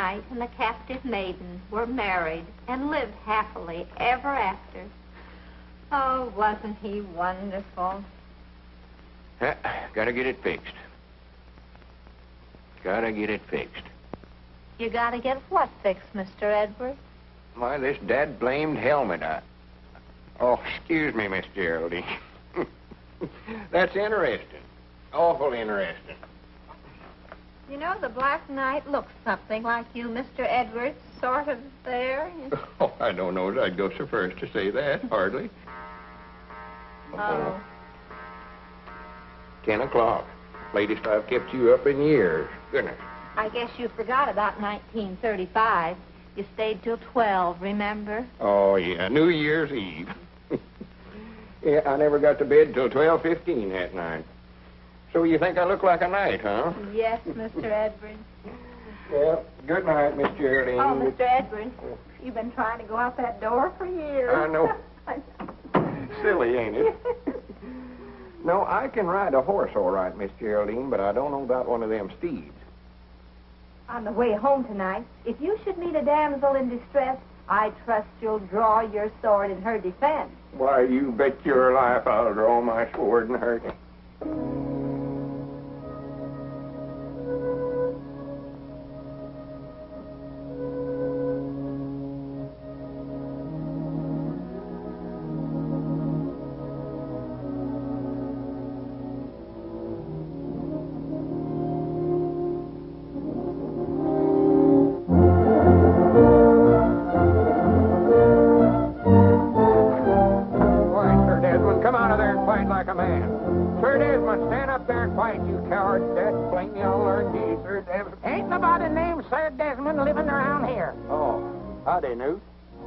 Knight and the captive maiden were married and lived happily ever after. Oh, wasn't he wonderful? Gotta get it fixed. Gotta get it fixed. You gotta get what fixed, Mr. Edwards? Why, this dad-blamed helmet. Oh, excuse me, Miss Geraldine. That's interesting. Awful interesting. You know, the Black Knight looks something like you, Mr. Edwards, sort of there. Oh, I don't know as I'd go so far as to say that, hardly. Oh. 10 o'clock. Latest I've kept you up in years. Goodness. I guess you forgot about 1935. You stayed till 12, remember? Oh, yeah, New Year's Eve. Yeah, I never got to bed till 12:15 that night. So you think I look like a knight, huh? Yes, Mr. Edwards. Well, good night, Miss Geraldine. Oh, Mr. Edwards, you've been trying to go out that door for years. I know. Silly, ain't it? No, I can ride a horse all right, Miss Geraldine, but I don't know about one of them steeds. On the way home tonight, if you should meet a damsel in distress, I trust you'll draw your sword in her defense. Why, you bet your life I'll draw my sword and hurt you. Howdy, Newt.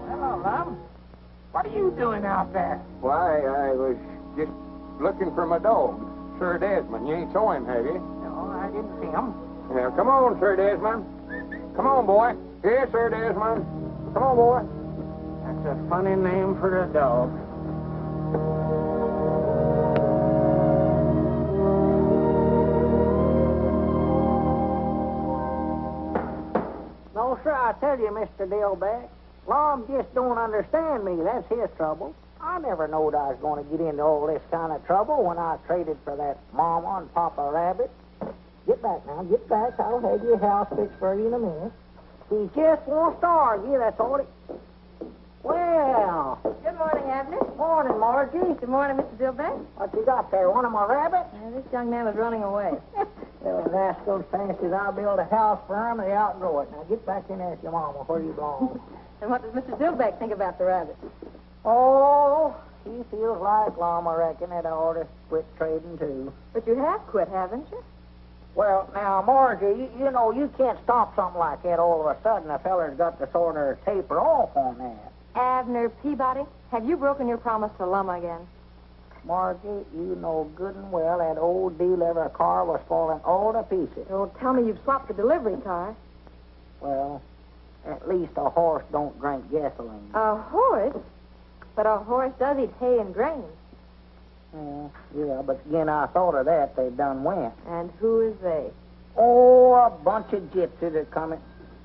Hello, Lum. What are you doing out there? Why, I was just looking for my dog, Sir Desmond. You ain't saw him, have you? No, I didn't see him. Now, come on, Sir Desmond. Come on, boy. Here, Sir Desmond. Come on, boy. That's a funny name for a dog. No, sir, I tell you, Mr. Dillback, Lum just don't understand me. That's his trouble. I never knowed I was going to get into all this kind of trouble when I traded for that Mama and Papa Rabbit. Get back now, get back. I'll have your house fixed for you in a minute. He just wants to argue, that's all it... Well... Good morning, Abner. Morning, Margie. Good morning, Mr. Dillback. What you got there, one of my rabbits? This young man was running away. Well, rascals fancies I'll build a house for him, they outgrow it. Now get back in there with your mama where you belong. And what does Mr. Dillback think about the rabbit? Oh, he feels like Lum, I reckon, that I ought to quit trading, too. But you have quit, haven't you? Well, now, Margie, you know, you can't stop something like that all of a sudden. A feller's got to sort of taper off on that. Abner Peabody, have you broken your promise to Lum again? Margie, you know good and well that old delivery car was falling all to pieces. Don't tell me you've swapped the delivery car. Well, at least a horse don't drink gasoline. A horse? But a horse does eat hay and grain. Yeah, but again, I thought of that. They done went. And who is they? Oh, a bunch of gypsies are coming.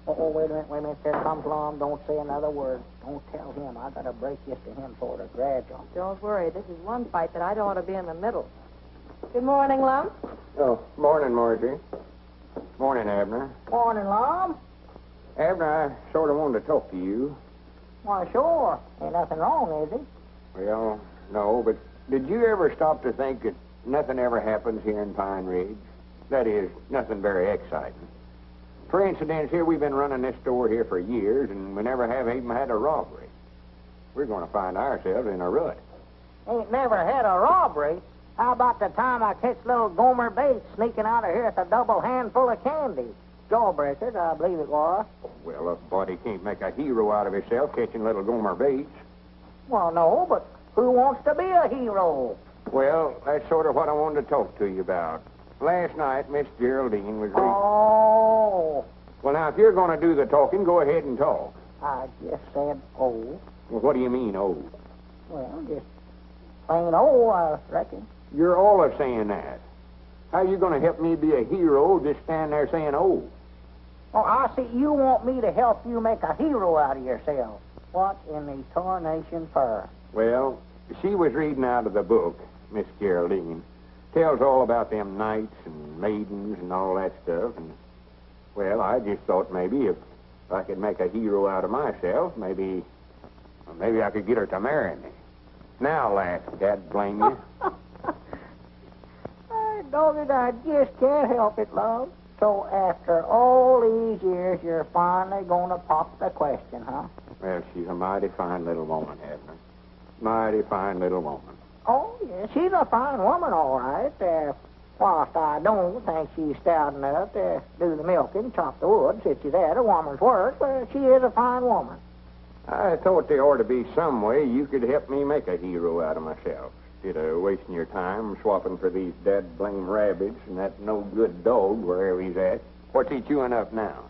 Oh, wait a minute. There comes Lum. Don't say another word. Don't tell him. I got to break this to him sort of gradual. Don't worry. This is one fight that I don't want to be in the middle. Good morning, Lum. Oh, morning, Margie. Morning, Abner. Morning, Lum. Abner, I sort of wanted to talk to you. Why, sure. Ain't nothing wrong, is it? Well, no, but did you ever stop to think that nothing ever happens here in Pine Ridge? That is, nothing very exciting. For instance, here we've been running this store here for years, and we never have even had a robbery. We're going to find ourselves in a rut. Ain't never had a robbery. How about the time I catch little Gomer Bates sneaking out of here with a double handful of candy? Jawbreakers, I believe it was. Well, a body can't make a hero out of himself catching little Gomer Bates. Well, no, but who wants to be a hero? Well, that's sort of what I wanted to talk to you about. Last night, Miss Geraldine was... Oh. Well, now, if you're going to do the talking, go ahead and talk. I just said, oh. Well, what do you mean, oh? Well, just plain oh, I reckon. You're all of saying that. How are you going to help me be a hero just stand there saying oh? Oh, I see you want me to help you make a hero out of yourself. What in the tarnation for? Well, she was reading out of the book, Miss Geraldine. Tells all about them knights and maidens and all that stuff. And, well, I just thought maybe if I could make a hero out of myself, maybe I could get her to marry me. Now, lass, Dad, blame you. Dogged, I just can't help it, love. So after all these years, you're finally going to pop the question, huh? Well, she's a mighty fine little woman, Abner. Mighty fine little woman. Oh, yeah, she's a fine woman, all right. Whilst I don't think she's stout enough to do the milking, chop the wood, such as that, a woman's work, but she is a fine woman. I thought there ought to be some way you could help me make a hero out of myself. Instead of wasting your time swapping for these dead-blame rabbits and that no-good dog wherever he's at. What's he chewing up now?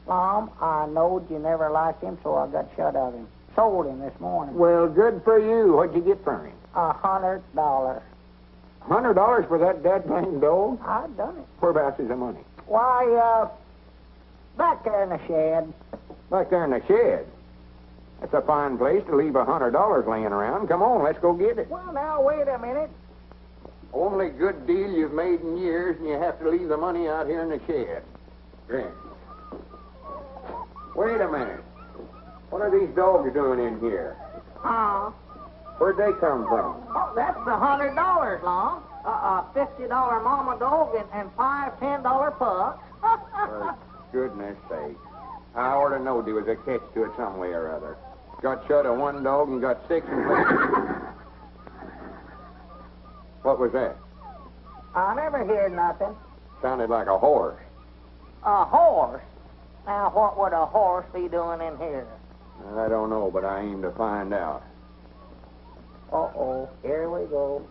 Mom, I knowed you never liked him, so I got shut of him. Sold him this morning. Well, good for you. What'd you get for him? $100. $100 for that dead-blame dog? I done it. Whereabouts is the money? Why, back there in the shed. Back there in the shed? That's a fine place to leave $100 laying around. Come on, let's go get it. Well, now, wait a minute. Only good deal you've made in years, and you have to leave the money out here in the shed. Granny. Wait a minute. What are these dogs doing in here? Where'd they come from? Oh, that's the $100, Lum. $50 mama dog and $5 $10 pups. For goodness sake. I ought to know there was a catch to it some way or other. Got shut of one dog and got 6 in place. What was that? I never heard nothing. Sounded like a horse. A horse? Now, what would a horse be doing in here? I don't know, but I aim to find out. Uh-oh, here we go.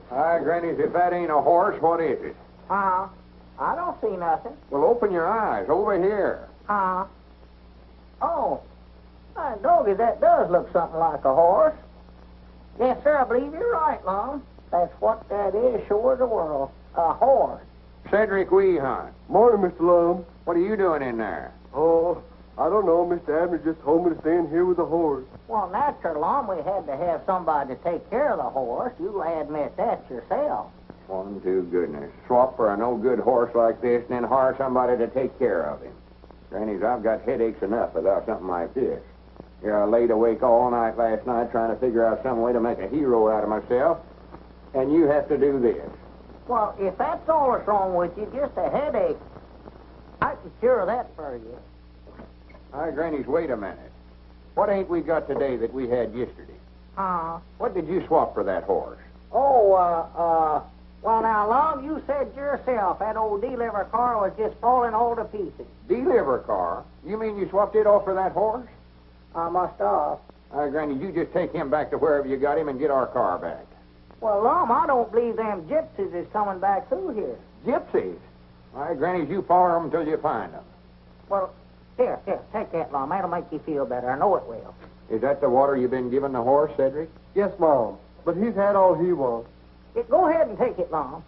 Hi, Grannies, if that ain't a horse, what is it? I don't see nothing. Well, open your eyes. Over here. Oh, my doggy, that does look something like a horse. Yes, sir, I believe you're right, Lum. That's what that is, sure as the world. A horse. Cedric Weehunt. Morning, Mr. Lum. What are you doing in there? Oh, I don't know. Mr. Abner just told me to stay in here with the horse. Well, natural, Lum, we had to have somebody to take care of the horse. You admit that yourself. One to goodness. Swap for a no-good horse like this and then hire somebody to take care of him. Grannies, I've got headaches enough without something like this. Here, I laid awake all night last night trying to figure out some way to make a hero out of myself, and you have to do this. Well, if that's all that's wrong with you, just a headache, I can cure that for you. Hi, Grannies, wait a minute. What ain't we got today that we had yesterday? What did you swap for that horse? Well, now, Lum, you said yourself that old deliver car was just falling all to pieces. Deliver car? You mean you swapped it off for that horse? I must have. Granny, you just take him back to wherever you got him and get our car back. Well, Lum, I don't believe them gypsies is coming back through here. Gypsies? All right, Granny, you follow them until you find them. Well, here, take that, Lum. That'll make you feel better. I know it will. Is that the water you've been giving the horse, Cedric? Yes, Mom. But he's had all he wants. Go ahead and take it, Lum.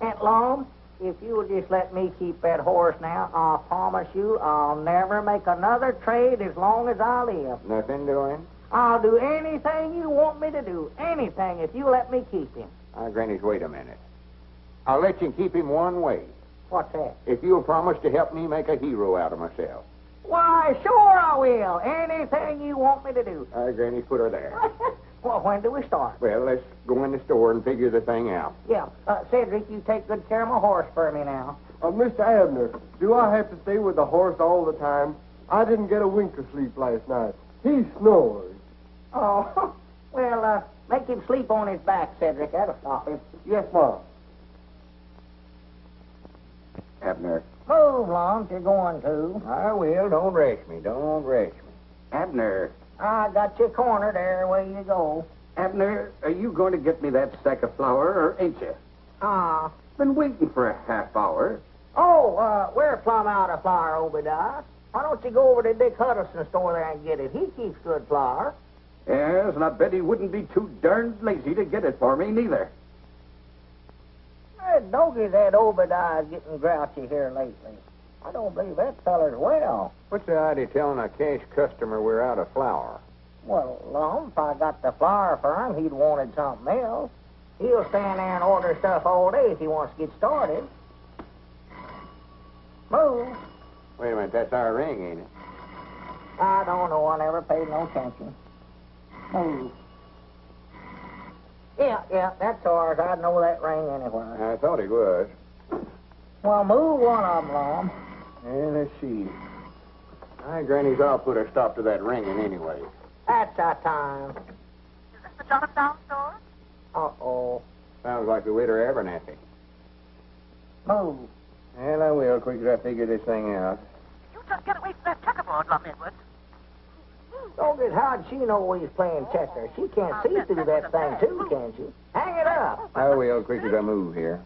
Aunt Lum, if you'll just let me keep that horse now, I promise you I'll never make another trade as long as I live. Nothing doing? I'll do anything you want me to do. Anything, if you let me keep him. Grannies, wait a minute. I'll let you keep him one way. What's that? If you'll promise to help me make a hero out of myself. Why, sure I will. Anything you want me to do. Granny, put her there. Well, when do we start? Well, let's go in the store and figure the thing out. Yeah. Cedric, you take good care of my horse for me now. Mr. Abner, do I have to stay with the horse all the time? I didn't get a wink of sleep last night. He snores. Oh, well, make him sleep on his back, Cedric. That'll stop him. Yes, Mom. Abner. Move, Lum, if you're going to. I will. Don't rush me. Don't rush me. Abner. I got you cornered there. Away you go. Abner, are you going to get me that sack of flour, or ain't you? Been waiting for a half hour. Oh, we're plumb out of flour, Obadiah. Why don't you go over to Dick Huddleston's store there and get it? He keeps good flour. Yes, and I bet he wouldn't be too darned lazy to get it for me, neither. Doggy, that Obadiah's getting grouchy here lately. I don't believe that feller's well. What's the idea telling a cash customer we're out of flour? Well, Lum, if I got the flour for him, he'd wanted something else. He'll stand there and order stuff all day if he wants to get started. Move. Wait a minute, that's our ring, ain't it? I don't know. I never paid no attention. Move. Yeah, that's ours. I'd know that ring anywhere. I thought it was. Well, move one of them, Lum. Yeah, let's see. Granny's, I'll put a stop to that ringing anyway. That's our time. Is this the Jot-em-Down store? Uh-oh. Sounds like the widow Abernathy. Move. Well, I will, quick as I figure this thing out. You just get away from that checkerboard, Lum Edwards. Doggy, how'd she know he's playing checkers? She can't see through that thing, too, can she? Hang it up. I will, quick as I move here.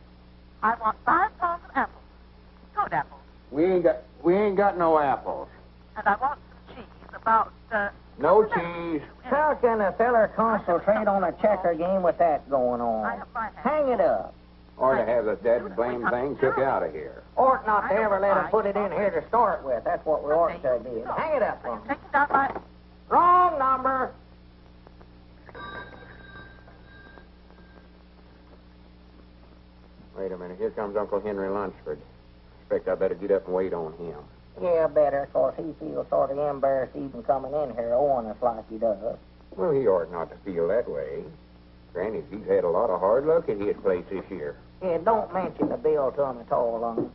I want 5 pounds of apples. Good apples. We ain't got no apples. And I want some cheese, about, No cheese. How can a feller concentrate on a checker game with that going on? Hang it up. Or to have that blame thing took out of here. Ought not to ever let him put it in here to start with. That's what we ought to do. Hang it up, Lum. Take it down my... Wrong number. Wait a minute, here comes Uncle Henry Lunsford. Expect I better get up and wait on him. Yeah, better, 'cause he feels sort of embarrassed even coming in here owing us like he does. Well, he ought not to feel that way. Granny, he's had a lot of hard luck at his place this year. Yeah, don't mention the bill to him at all, Lum.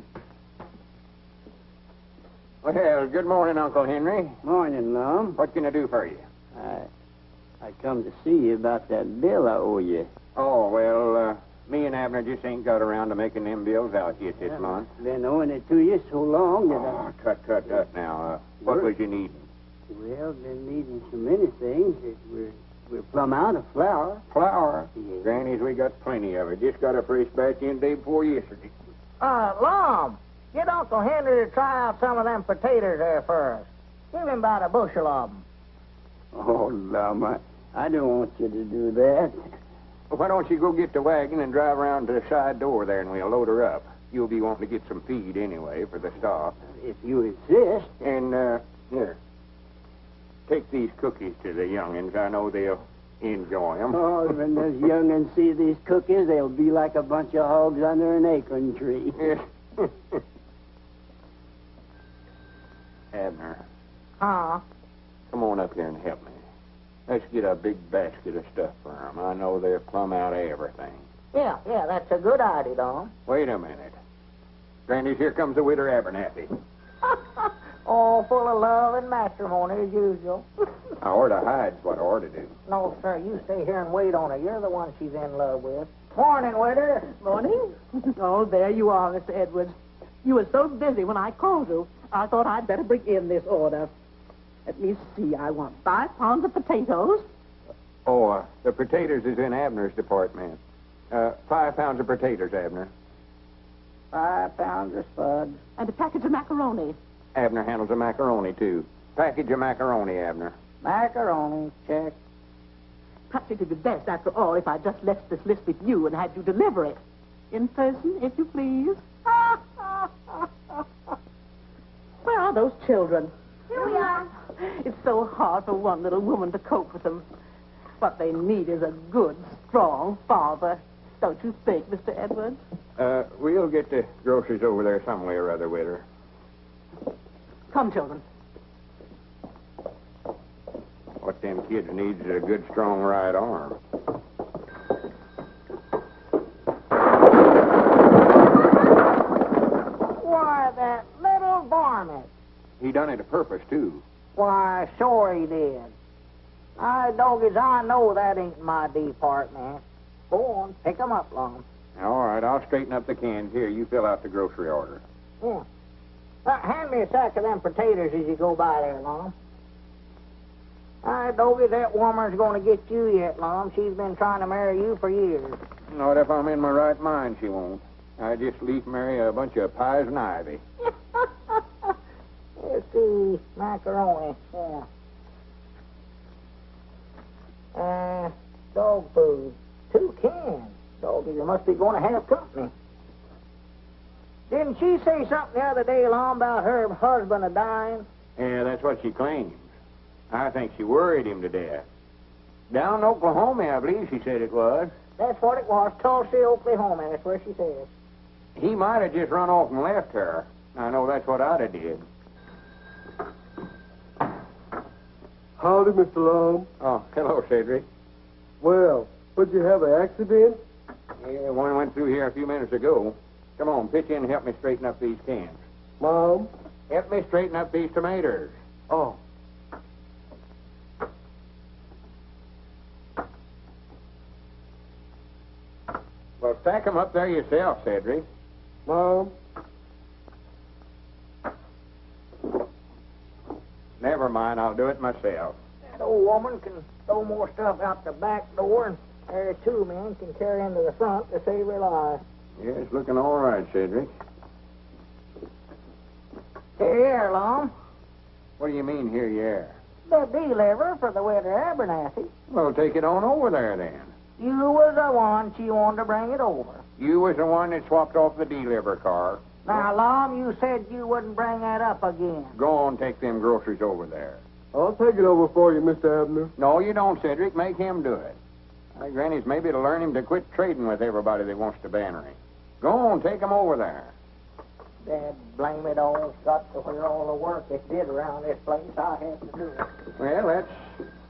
Well, good morning, Uncle Henry. Morning, Lum. What can I do for you? I come to see you about that bill I owe you. Oh, well, me and Abner just ain't got around to making them bills out yet this month. Been owing it to you so long that Oh, tut now. What was you needing? Well, been needing so many things that we're plumb out of flour. Flour. Yeah. Granny's, we got plenty of it. Just got a fresh batch in day before yesterday. Lum, get Uncle Henry to try out some of them potatoes there for us. Give him about a bushel of them. Oh, Lum, I don't want you to do that. Well, why don't you go get the wagon and drive around to the side door there and we'll load her up. You'll be wanting to get some feed anyway for the stock. If you insist. And, here. Take these cookies to the young'uns. I know they'll enjoy them. Oh, when those young'uns see these cookies, they'll be like a bunch of hogs under an acorn tree. Yes. Abner, Huh? come on up here and help me. Let's get a big basket of stuff for them. I know they're plumb out of everything. Yeah, that's a good idea, Lum. Wait a minute. Granny's, here comes the widow Abernathy. All full of love and matrimony as usual. I ought to hide's what I ought to do. No, sir, you stay here and wait on her. You're the one she's in love with. Morning, widow. Morning. Oh, there you are, Mr. Edwards. You were so busy when I called you, I thought I'd better bring in this order. Let me see. I want 5 pounds of potatoes. Oh, the potatoes is in Abner's department. 5 pounds of potatoes, Abner. 5 pounds of spuds. And a package of macaroni. Abner handles the macaroni, too. Package of macaroni, Abner. Macaroni, check. Perhaps it would be best, after all, if I just left this list with you and had you deliver it. In person, if you please. Where are those children? Here we are. It's so hard for one little woman to cope with them. What they need is a good, strong father. Don't you think, Mr. Edwards? We'll get the groceries over there some way or other with her. Come, children. What them kids needs is a good, strong right arm. Why, that little varmint. He done it a purpose, too. Why, sure he did. Doggies, I know that ain't my department. Go on, pick 'em up, Lum. All right, I'll straighten up the cans. Here, you fill out the grocery order. Yeah. Hand me a sack of them potatoes as you go by there, Lum. Doggy, that woman's going to get you yet, Lum. She's been trying to marry you for years. Not if I'm in my right mind, she won't. I just leave marry a bunch of pies and ivy. Let's see, macaroni, yeah. Dog food, 2 cans. Doggy, you must be going to have company. Didn't she say something the other day, Lum, about her husband a dying? Yeah, that's what she claims. I think she worried him to death. Down in Oklahoma, I believe she said it was. That's what it was, Tulsa, Oklahoma. That's where she said. He might have just run off and left her. I know that's what I'd have did. Howdy, Mr. Lum. Oh, hello, Cedric. Well, would you have an accident? Yeah, one went through here a few minutes ago. Come on, pitch in and help me straighten up these cans. Mom? Help me straighten up these tomatoes. Oh. Well, stack 'em up there yourself, Cedric. Mom? Never mind, I'll do it myself. That old woman can throw more stuff out the back door, and there two men can carry into the front to save her life. Yeah, it's looking all right, Cedric. Here, Lum. What do you mean, here you are? The deliver for the winter Abernathy. Well, take it on over there, then. You was the one she wanted to bring it over. You was the one that swapped off the deliver car. Now, Lum, you said you wouldn't bring that up again. Go on, take them groceries over there. I'll take it over for you, Mr. Abner. No, you don't, Cedric. Make him do it. Granny's maybe to learn him to quit trading with everybody that wants to banner him. Go on, take him over there. Dad, blame it all. It's got to where all the work it did around this place, I had to do it. Well,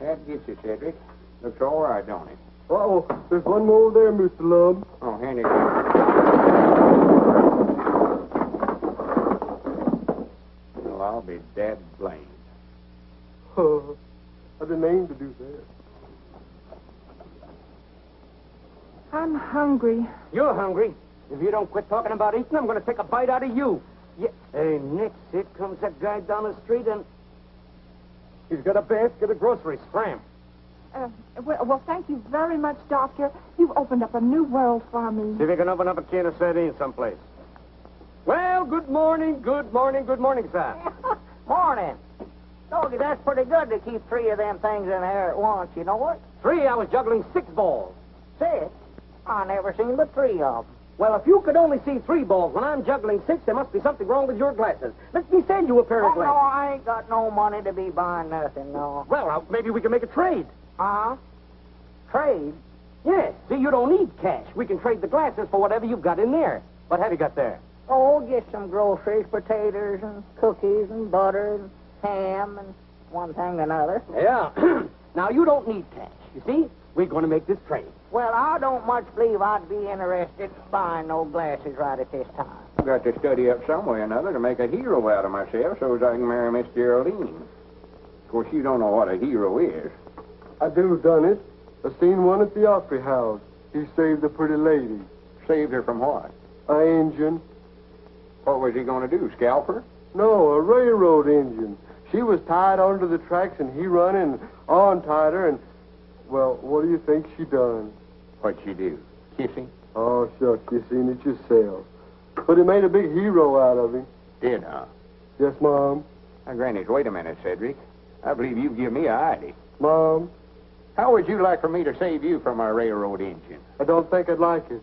that gets you, Cedric. Looks all right, don't it? Uh-oh, there's one more there, Mr. Lum. Oh, hand it over. Well, I'll be dead blamed. I didn't aim to do that. I'm hungry. You're hungry. If you don't quit talking about eating, I'm going to take a bite out of you. Yeah. Hey, Nix, here comes that guy down the street, and he's got a basket of groceries. Scram. Well, thank you very much, Doctor. You've opened up a new world for me. See if you can open up a can of sardines someplace. Well, good morning, sir. Morning. Doggy, that's pretty good to keep three of them things in there at once, you know what? 3, I was juggling 6 balls. 6? I never seen but 3 of them. Well, if you could only see 3 balls when I'm juggling 6, there must be something wrong with your glasses. Let me send you a pair of Oh, no, glasses. I ain't got no money to be buying nothing, no. Well, maybe we can make a trade. Trade? Yes. See, you don't need cash. We can trade the glasses for whatever you've got in there. What have you got there? Oh, just some groceries, potatoes, and cookies, and butter, and ham, and one thing and another. Yeah. Now, you don't need cash. You see? We're going to make this trade. Well, I don't much believe I'd be interested in buying no glasses right at this time. I've got to study up some way or another to make a hero out of myself so as I can marry Miss Geraldine. Of course, you don't know what a hero is. I do done it. I seen one at the Opry House. He saved a pretty lady. Saved her from what? A engine. What was he going to do, scalp her? No, a railroad engine. She was tied onto the tracks, and he run and untied her, and, well, what do you think she done? What'd she do? Kiss him? Oh, shucks, you seen it yourself. But he made a big hero out of him. Did, huh? Yes, Mom. Now, Grannies, wait a minute, Cedric. I believe you've given me a idea. Mom, How would you like for me to save you from a railroad engine? I don't think I'd like it.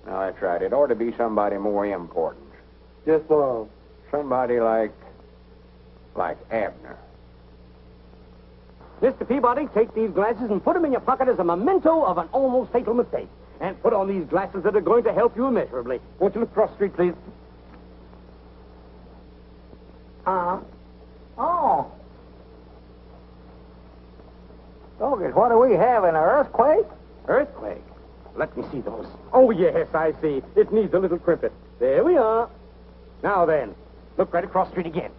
Now, that's right. It ought to be somebody more important. Yes, Mom. Somebody like Abner. Mr. Peabody, take these glasses and put them in your pocket as a memento of an almost fatal mistake. And put on these glasses that are going to help you immeasurably. Won't you look across the street, please? Oh. Doggone, what do we have, an earthquake? Earthquake? Let me see those. Oh, yes, I see. It needs a little crimpet. There we are. Now then, look right across the street again.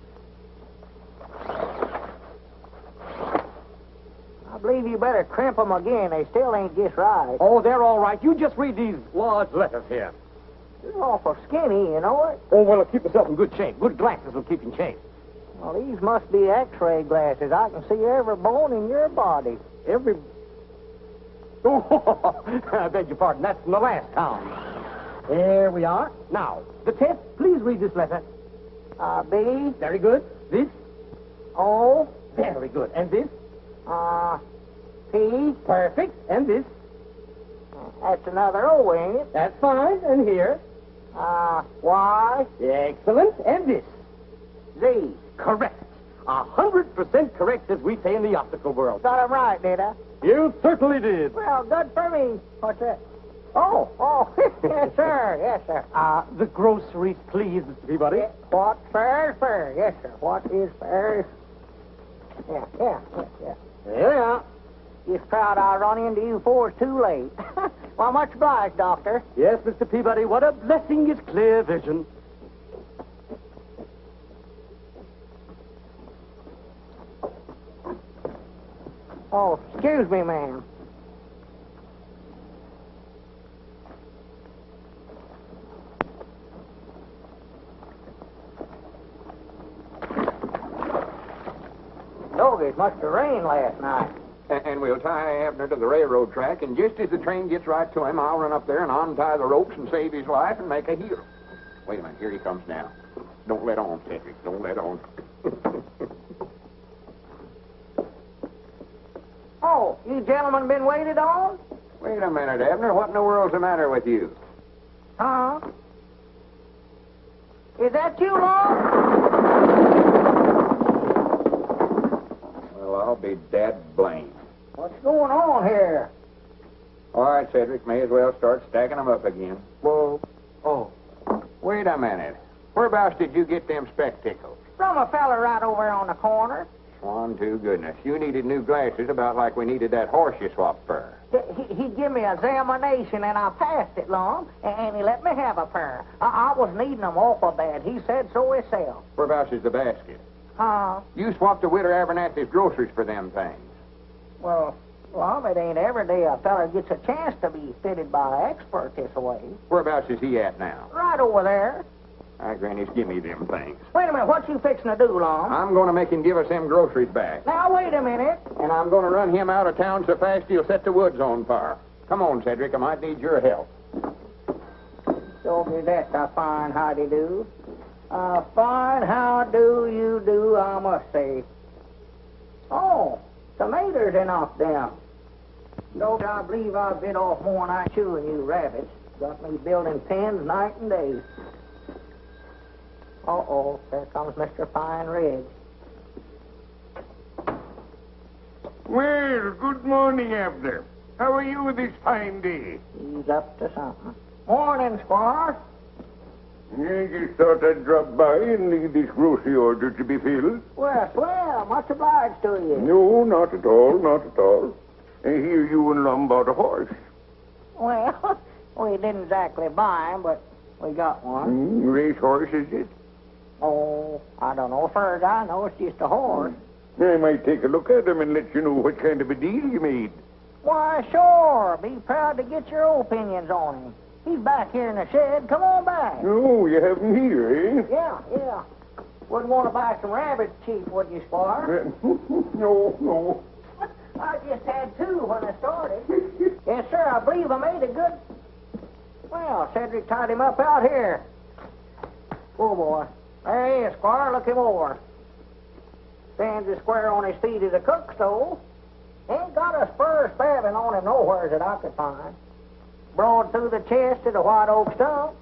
I believe you better crimp them again. They still ain't just right. Oh, they're all right. You just read these large letters here. You're awful skinny, you know it? Oh, well, keep yourself in good shape. Good glasses will keep you in shape. Well, these must be X-ray glasses. I can see every bone in your body. Every... Oh, I beg your pardon. That's from the last town. There we are. Now, the test. Please read this letter. B. Very good. This? O. Very good. And this? P. Perfect. And this? That's another O, ain't it? That's fine. And here? Y? Excellent. And this? Z. Correct. 100% correct, as we say in the optical world. Got him right, did I? You certainly did. Well, good for me. What's that? Oh, yes, sir. Yes, sir. The groceries, please, Mr. Peabody. What's fair is fair. Yes, sir. What is fair is... Yeah. Yeah. Just proud I run into you before it's too late. Well, much obliged, Doctor. Yes, Mr. Peabody, what a blessing is clear vision. Oh, excuse me, ma'am. It must have rained last night. And we'll tie Abner to the railroad track, and just as the train gets right to him, I'll run up there and untie the ropes and save his life and make a hero. Wait a minute, here he comes now. Don't let on, Cedric. Don't let on. Oh, you gentlemen been waited on? Wait a minute, Abner. What in the world's the matter with you? Huh? Is that you, Lauck? Well, I'll be dad blamed. What's going on here? All right, Cedric, may as well start stacking them up again. Well, Wait a minute. Whereabouts did you get them spectacles? from a fella right over on the corner. Swan to goodness. You needed new glasses about like we needed that horse you swapped for. He give me an examination, and I passed it, Lum, and he let me have a pair. I was needing them awful bad. He said so himself. Whereabouts is the basket? Huh? You swapped the Widow Abernathy's groceries for them things. Well, Lum, it ain't every day a fella gets a chance to be fitted by an expert this way. Whereabouts is he at now? Right over there. Hi, Granny's, give me them things. Wait a minute, what you fixing to do, Lum? I'm going to make him give us them groceries back. Now, wait a minute. And I'm going to run him out of town so fast he'll set the woods on fire. Come on, Cedric, I might need your help. So be that's a fine howdy-do. A fine how-do you do, I must say. Oh, tomatoes are knocked down. Don't I believe I bit off more than I chewing you rabbits. Got me building pens night and day. Uh-oh, there comes Mr. Pine Ridge. Well, good morning, Abner. How are you this fine day? He's up to something. Morning, Squaw. I just thought I'd drop by and leave this grocery order to be filled. Well, swell. Much obliged to you. No, not at all, not at all. I hear you and Lum bought a horse. Well, we didn't exactly buy him, but we got one. Race horse, is it? Oh, I don't know. Far as I know, it's just a horse. I might take a look at him and let you know what kind of a deal you made. Why, sure. Be proud to get your opinions on him. He's back here in the shed. Come on back. Oh, you have him here, eh? Yeah. Wouldn't want to buy some rabbits cheap, would you, Squire? No. I just had two when I started. Yes, sir, I believe I made a good... Well, Cedric tied him up out here. Oh, boy. There he is, Squire. Look him over. Stands as square on his feet as a cook stove. Ain't got a spur spabbing on him nowhere that I could find. Broad through the chest to the white oak stump.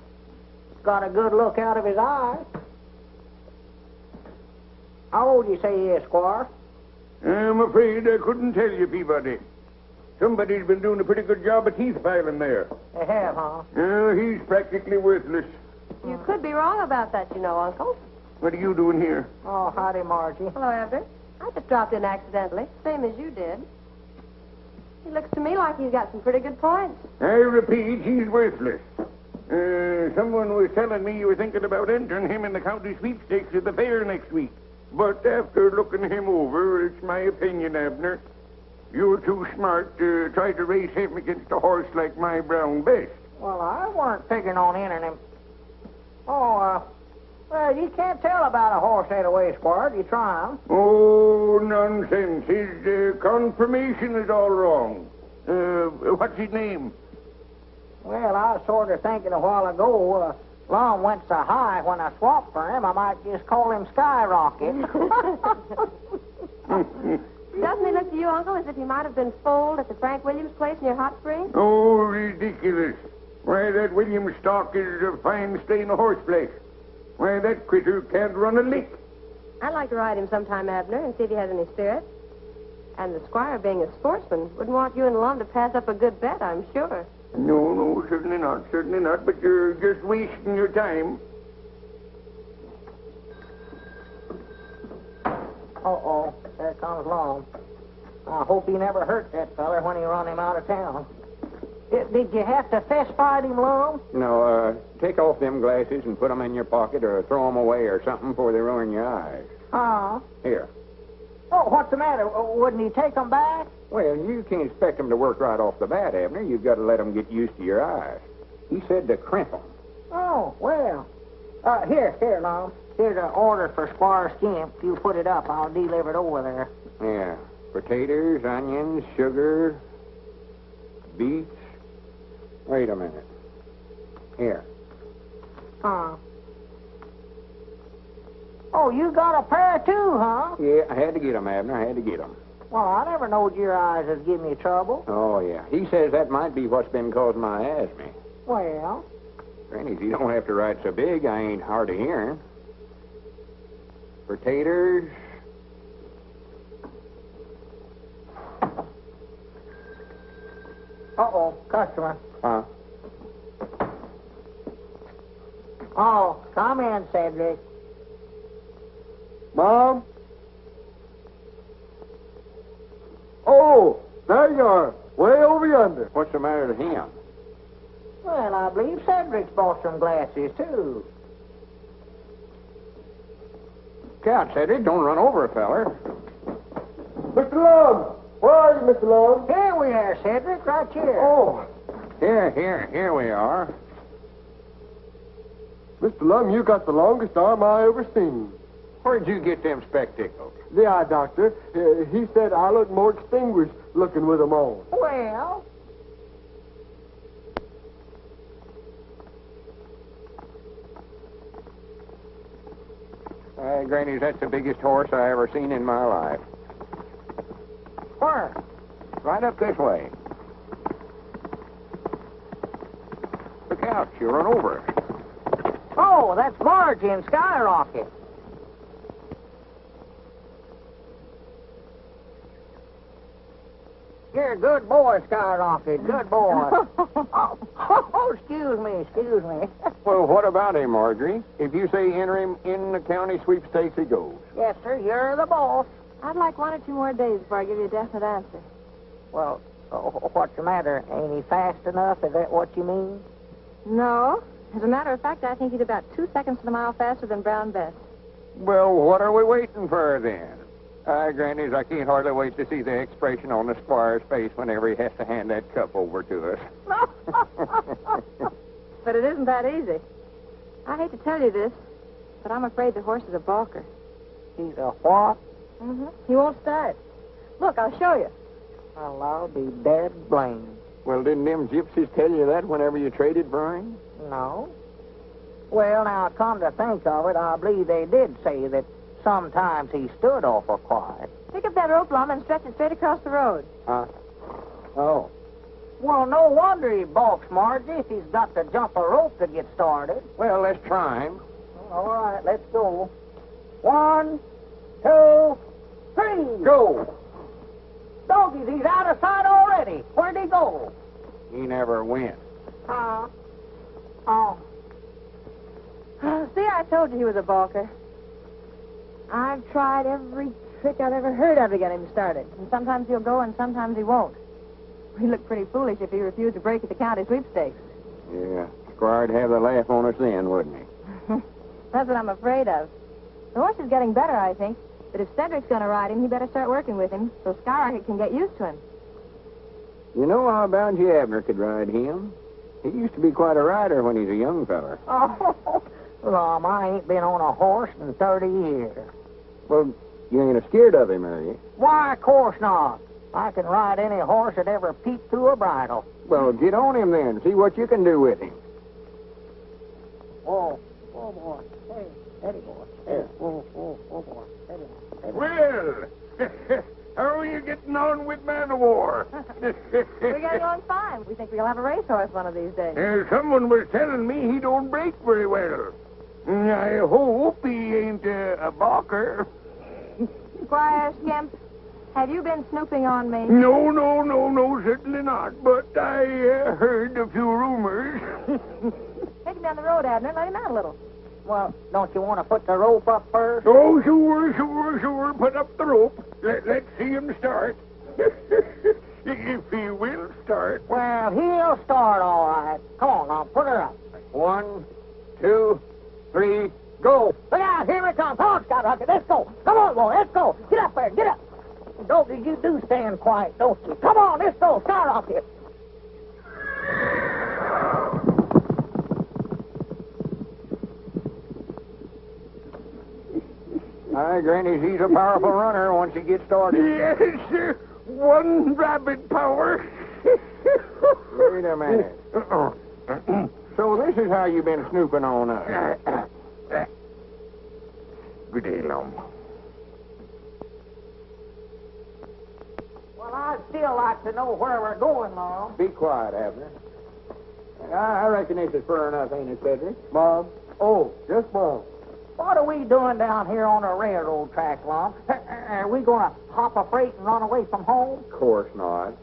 Got a good look out of his eye. How old you say he is, Squire? I'm afraid I couldn't tell you, Peabody. Somebody's been doing a pretty good job of teeth filing there. They have, huh? He's practically worthless. You could be wrong about that, you know, Uncle. What are you doing here? Oh, howdy, Margie. Hello, Abner. I just dropped in accidentally, same as you did. He looks to me like he's got some pretty good points. I repeat, he's worthless. Someone was telling me you were thinking about entering him in the county sweepstakes at the fair next week. But after looking him over, it's my opinion, Abner, you're too smart to try to race him against a horse like my brown best. Well, I weren't figuring on entering him. Oh, well, you can't tell about a horse that way, Squire. You try him. Oh, nonsense. His confirmation is all wrong. What's his name? Well, I was sort of thinking a while ago, Lum went so high when I swapped for him, I might just call him Skyrocket. Doesn't he look to you, Uncle, as if he might have been foaled at the Frank Williams place near Hot Springs? Oh, ridiculous. Why, that William stock is a fine stain of horseflesh. Why, that critter can't run a lick. I'd like to ride him sometime, Abner, and see if he has any spirit. And the squire, being a sportsman, wouldn't want you and Lum to pass up a good bet, I'm sure. No, certainly not. But you're just wasting your time. Uh-oh, there comes Lum. I hope he never hurt that feller when he run him out of town. Did you have to fist fight him, Lum? No, take off them glasses and put them in your pocket or throw them away or something before they ruin your eyes. Here. Oh, what's the matter? Wouldn't he take them back? Well, you can't expect them to work right off the bat, Abner. You've got to let them get used to your eyes. He said to crimp them. Oh, well. Here, Lum. Here's an order for Squire Skimp. If you put it up, I'll deliver it over there. Yeah. Potatoes, onions, sugar, beets. Wait a minute. Here. Oh, you got a pair too, huh? Yeah, I had to get them, Abner. I had to get them. Well, I never knowed your eyes was giving you trouble. Oh, yeah. He says that might be what's been causing my asthma. Well? Granny, you don't have to ride so big. I ain't hard of hearing. Potatoes. Uh-oh, customer. Huh? Oh, come in, Cedric. Mom? Oh, there you are, way over yonder. What's the matter with him? Well, I believe Cedric's bought some glasses, too. Count, Cedric. Don't run over a feller. Mr. Lum! Where are you, Mr. Lum? Here we are, Cedric, right here. Oh, Here we are. Mr. Lum, you got the longest arm I ever seen. Where'd you get them spectacles? The eye doctor, he said I look more distinguished looking with them on. Well, Granny, that's the biggest horse I ever seen in my life. where? Right up this way. Look out, you'll run over it. Oh, that's Margie and Skyrocket. You're a good boy, Skyrocket. Good boy. Excuse me. Well, what about him, Marjorie? If you say enter him in the county sweepstakes, he goes. Yes, sir, you're the boss. I'd like 1 or 2 more days before I give you a definite answer. Well, what's the matter? Ain't he fast enough? Is that what you mean? No. As a matter of fact, I think he's about 2 seconds to the mile faster than Brown Bess. Well, what are we waiting for, then? Grannies, I can't hardly wait to see the expression on the squire's face whenever he has to hand that cup over to us. But it isn't that easy. I hate to tell you this, but I'm afraid the horse is a balker. He's a what? Mm-hmm. He won't start. Look, I'll show you. Well, I'll be dead blamed. Well, didn't them gypsies tell you that whenever you traded for him? No. Well, now, come to think of it, I believe they did say that sometimes he stood awful quiet. Pick up that rope, Lum, and stretch it straight across the road. Huh? Oh. Well, no wonder he balks, Margie, if he's got to jump a rope to get started. Well, let's try him. All right, let's go. 1, 2, 3. Go! Doggies, he's out of sight already. Where'd he go? He never went. Oh. See, I told you he was a balker. I've tried every trick I've ever heard of to get him started. And sometimes he'll go and sometimes he won't. He'd look pretty foolish if he refused to break at the county sweepstakes. Yeah, Squire'd have the laugh on us then, wouldn't he? That's what I'm afraid of. The horse is getting better, I think. But if Cedric's going to ride him, he better start working with him so Skyrocket can get used to him. You know, I'll bound you Abner could ride him. He used to be quite a rider when he's a young feller. Oh, Lum, I ain't been on a horse in 30 years. Well, you ain't scared of him, are you? Why, of course not. I can ride any horse that ever peeped through a bridle. Well, get on him then. See what you can do with him. Oh, boy. Hey, steady, boy. Hey, oh, boy. Steady. Well, how are you getting getting on with man of war? We're getting on fine. We think we'll have a racehorse one of these days. Someone was telling me he don't break very well. I hope he ain't a balker. Squire Skimp, have you been snooping on me? No, certainly not. But I heard a few rumors. Take him down the road, Abner. Let him out a little. Well, don't you want to put the rope up first? Oh, sure. Put up the rope. Let's see him start. If he will start. Well, he'll start all right. Come on, now, put her up. 1, 2, 3, go. Look out, here it comes. Come on, Scout Rocket, let's go. Come on, boy, let's go. Get up there, get up. Dopey, you do stand quiet, don't you? Come on, let's go, Scout Rocket. Aye, Granny, he's a powerful runner once he gets started. Yes, sir. One rabbit power. Wait a minute. So this is how you've been snooping on us. Good day, Lum. Well, I'd still like to know where we're going, Laurel. Be quiet, Abner. I reckon this is fur enough, ain't it, Cedric? Mom. Oh, yes, Mom. What are we doing down here on the railroad track, Lum? Are we going to hop a freight and run away from home? Of course not.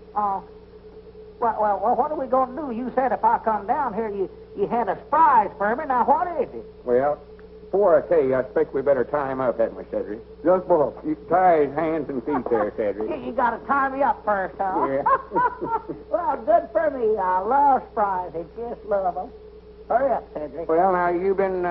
Well, what are we going to do? You said if I come down here, you had a surprise for me. Now, what is it? Well, before I tell you, I expect we better tie him up, hadn't we, Cedric? Yes, Mom. You tie his hands and feet there, Cedric. You got to tie me up first, huh? Yeah. Well, good for me. I love surprises. Just love them. Hurry up, Cedric. Well, now, you've been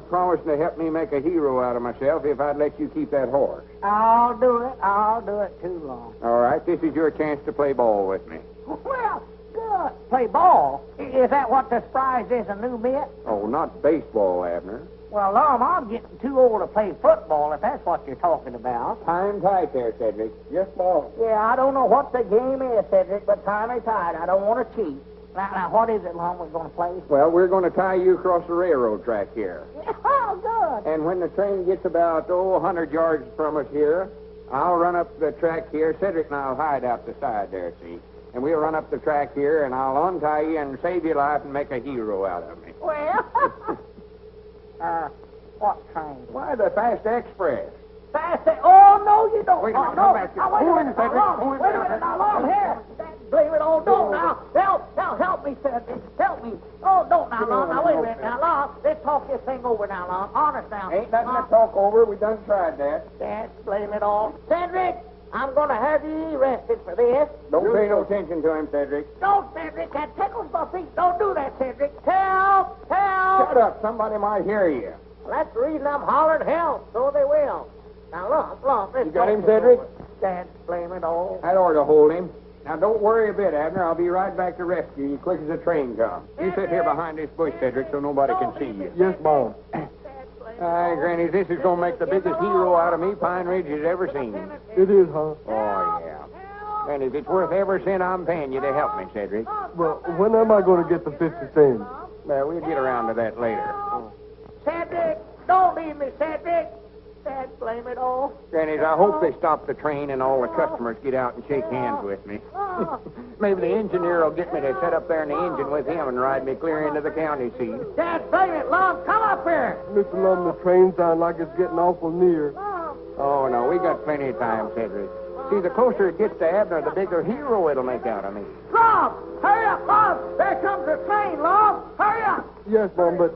promising to help me make a hero out of myself if I'd let you keep that horse. I'll do it. I'll do it too long. All right, this is your chance to play ball with me. Well, good. Play ball? Is that what the surprise is, a new mitt? Oh, not baseball, Abner. Well, Lum, I'm getting too old to play football, if that's what you're talking about. Tie him tight there, Cedric. Yes, Mom. Yeah, I don't know what the game is, Cedric, but tie me tight. I don't want to cheat. Now, what is it, Lum, we're going to play? Well, we're going to tie you across the railroad track here. Oh, good. And when the train gets about, 100 yards from us here, I'll run up the track here. Cedric and I'll hide out the side there, see? And we'll run up the track here, and I'll untie you and save your life and make a hero out of me. Well, what train? Why, the Fast Express. Fast? Oh, no, you don't. Wait a minute, no. come back here. Wait a minute, Cedric. Wait a minute, now, Lum, here. Blame it all. Don't now. Help me, Cedric. Help me. Oh, don't now, Lum. Now, wait a minute. Now, Lum, let's talk this thing over now, Lum. Honest now. Ain't nothing to talk over. We done tried that. Dad, blame it all. Cedric, I'm going to have you arrested for this. Don't pay no attention to him, Cedric. Don't, Cedric. That tickles my feet. Don't do that, Cedric. Help! Shut up. Somebody might hear you. Well, that's the reason I'm hollering help. So they will. Now, Lum, let's You got talk him, this Cedric? over. Dad, blame it all. That ought to hold him. Now, don't worry a bit, Abner. I'll be right back to rescue you quick as the train comes. You sit here behind this bush, Cedric, so nobody can see you. Yes, Mom. Aye, Granny, this is going to make the biggest hero out of me Pine Ridge has ever seen. It is, huh? Oh, yeah. And if it's worth every cent I'm paying you to help me, Cedric. Well, when am I going to get the 50 cents? Well, we'll get around to that later. Cedric, don't leave me, Cedric. Dad, blame it all. Grannies, I hope they stop the train and all the customers get out and shake hands with me. Maybe the engineer will get me to sit up there in the engine with him and ride me clear into the county seat. Dad, blame it, Lum. Come up here. Mr. Lum, the train sounds like it's getting awful near. Oh, no, we got plenty of time, Cedric. See, the closer it gets to Abner, the bigger hero it'll make out of me. Lum, hurry up, Lum. There comes the train, Lum. Hurry up. Yes, Mom, but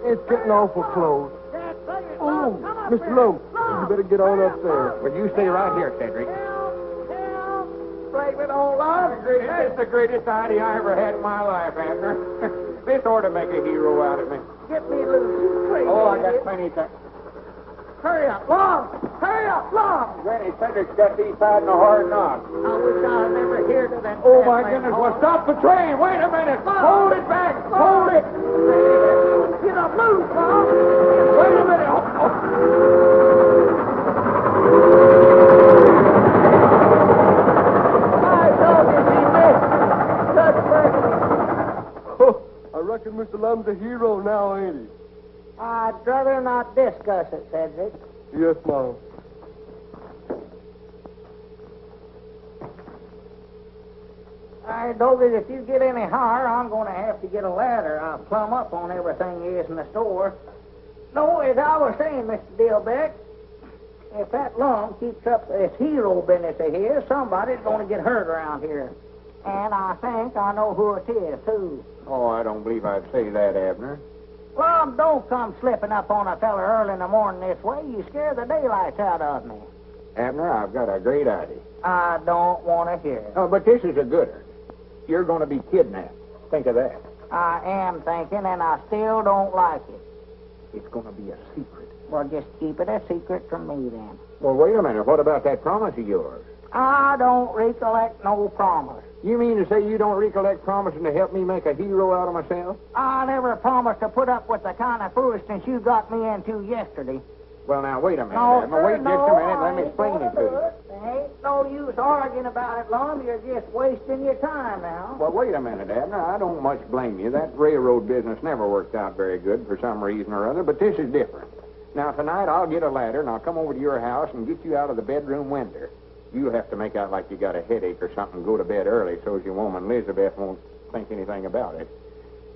it's getting awful close. Dad, blame it, Oh, Lum. Come up Mr. here. Lum, you better get on up there. Well, you stay right here, Cedric. Help. Blame it all, Lum. It's the greatest idea I ever had in my life, Abner. This ought to make a hero out of me. Get me loose, you crazy Oh, I got idiot. plenty of time. Hurry up, Lum. Hurry up, Lum. Granny, Cedric's got these tied in a hard knot. I wish I had never heard of that. Oh, my goodness. Well, stop the train. Wait a minute. Hold it back. Hold it. Get up loose, Lum. Wait a minute. My dog is he missed. Good friend. Oh, I reckon Mr. Lum's a hero now, ain't he? I'd rather not discuss it, Cedric. Yes, Mom. I told you if you get any higher, I'm going to have to get a ladder. I'll plumb up on everything is in the store. No, as I was saying, Mr. Dillbeck, if that Lum keeps up this hero business of his, somebody's going to get hurt around here. And I think I know who it is, too. Oh, I don't believe I'd say that, Abner. Lum, don't come slipping up on a feller early in the morning this way. You scare the daylights out of me. Abner, I've got a great idea. I don't want to hear it. Oh, but this is a good one. You're going to be kidnapped. Think of that. I am thinking, and I still don't like it. It's going to be a secret. Well, just keep it a secret from me, then. Well, wait a minute. What about that promise of yours? I don't recollect no promise. You mean to say you don't recollect promising to help me make a hero out of myself? I never promised to put up with the kind of foolishness you got me into yesterday. Well, now, wait a minute, No, Abner. Wait just a minute. Let me explain it to you. There ain't no use arguing about it, Lum. You're just wasting your time now. Well, wait a minute, Abner. I don't much blame you. That railroad business never worked out very good for some reason or other, but this is different. Now, tonight I'll get a ladder, and I'll come over to your house and get you out of the bedroom window. You'll have to make out like you got a headache or something, go to bed early so as your woman Elizabeth won't think anything about it.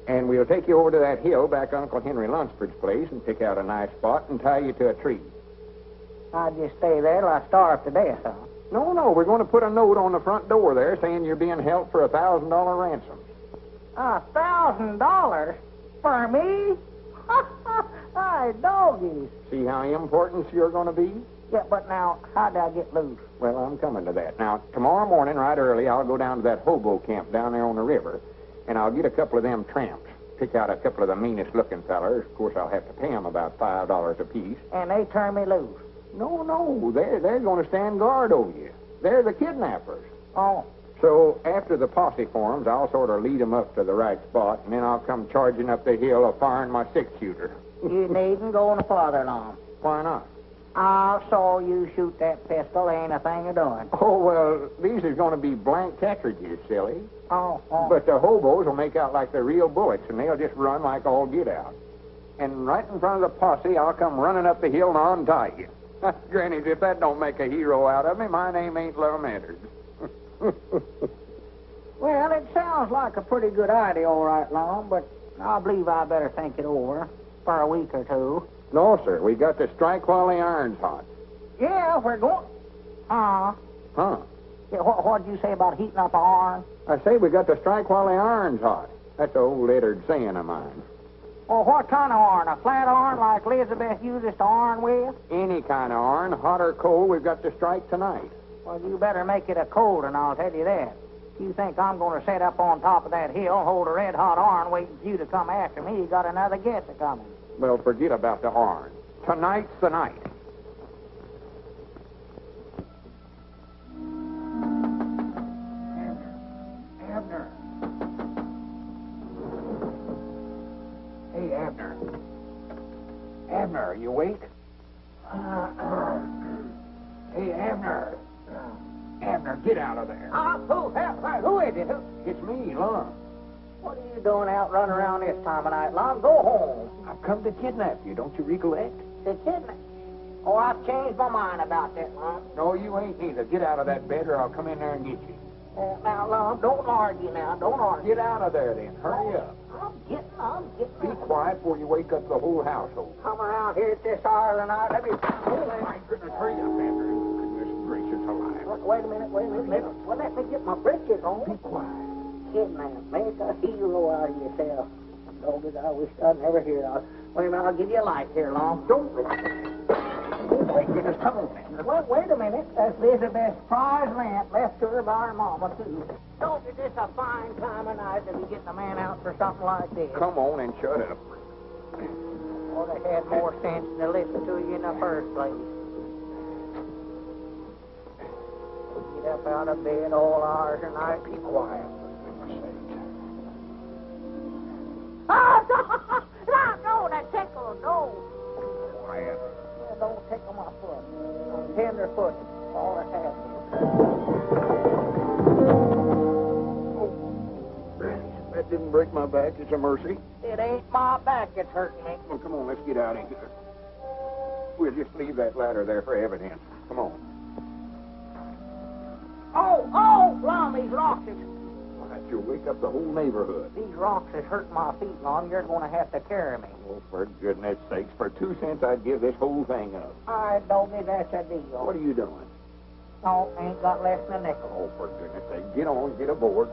And we'll take you over to that hill back Uncle Henry Lunsford's place and pick out a nice spot and tie you to a tree. I'd just stay there till I starve to death, huh? No, we're going to put a note on the front door there saying you're being held for $1,000 ransom. $1,000? For me? Hi, doggies. See how important you're going to be? Yeah, but now, how'd I get loose? Well, I'm coming to that. Now, tomorrow morning, right early, I'll go down to that hobo camp down there on the river, and I'll get a couple of them tramps. Pick out a couple of the meanest-looking fellers. Of course, I'll have to pay them about $5 apiece. And they turn me loose? No, they're going to stand guard over you. They're the kidnappers. Oh. So, after the posse forms, I'll sort of lead them up to the right spot, and then I'll come charging up the hill firing my six-shooter. You needn't go no farther, Lum. Why not? I saw you shoot that pistol. Ain't a thing of doing. Oh, well, these are going to be blank cartridges, silly. Oh. But the hobos will make out like they're real bullets, and they'll just run like all get out. And right in front of the posse, I'll come running up the hill and untie you. Granny, if that don't make a hero out of me, my name ain't Lum Edwards. Well, it sounds like a pretty good idea, all right, Lum, but I believe I better think it over for a week or two. No, sir. We got to strike while the iron's hot. Yeah, we're going... Huh? Yeah, what'd you say about heating up an iron? I say we got to strike while the iron's hot. That's old Edward saying of mine. Well, what kind of iron? A flat iron like Elizabeth used us to iron with? Any kind of iron, hot or cold, we've got to strike tonight. Well, you better make it a cold one, I'll tell you that. If you think I'm going to sit up on top of that hill and hold a red-hot iron waiting for you to come after me, you got another guess a-coming. Well, forget about the iron. Tonight's the night. Abner. Hey, Abner. Abner, are you awake? Hey, Abner. Abner, get out of there. Who is it? It's me, Lum. What are you doing out running around this time of night, Lum? Go home. I've come to kidnap you. Don't you recollect? To kidnap? Oh, I've changed my mind about that, Lum. No, you ain't neither. Get out of that bed or I'll come in there and get you. Now, Lum, don't argue now. Don't argue. Get out of there, then. Hurry up. I'm getting. Be quiet before you wake up the whole household. Come around here at this hour of the night. Let me... My goodness, hurry up, Abner. Goodness gracious alive. Wait a minute. Well, let me get my britches on. Be quiet. Kidnap. Make a hero out of yourself. Dogged, I wish I'd never hear of it. Wait a minute, I'll give you a light here, Lum. Don't... Oh, my goodness, come on, Abner. Well, wait a minute. That's Elizabeth's prize lamp left to her by her mama, too. Don't be this a fine time of night to be getting a man out for something like this. Come on and shut up. Or they had more sense to listen to you in the first place. Get up out of bed all hours of night. Be quiet, for goodness sake. No, that tickle, no. Quiet. Yeah, don't tickle my foot. I'm tender foot. All it has Oh, that didn't break my back. It's a mercy. It ain't my back that's hurting me. Well, come on, let's get out of here. We'll just leave that ladder there for evidence. Come on. Oh, Lum, he's lost it. You'll wake up the whole neighborhood. These rocks is hurting my feet, Lum. You're going to have to carry me. Oh, for goodness sakes, for 2 cents I'd give this whole thing up. All right, doggy, that's a deal. What are you doing? No, ain't got less than a nickel. Oh, for goodness sake, get on, get aboard.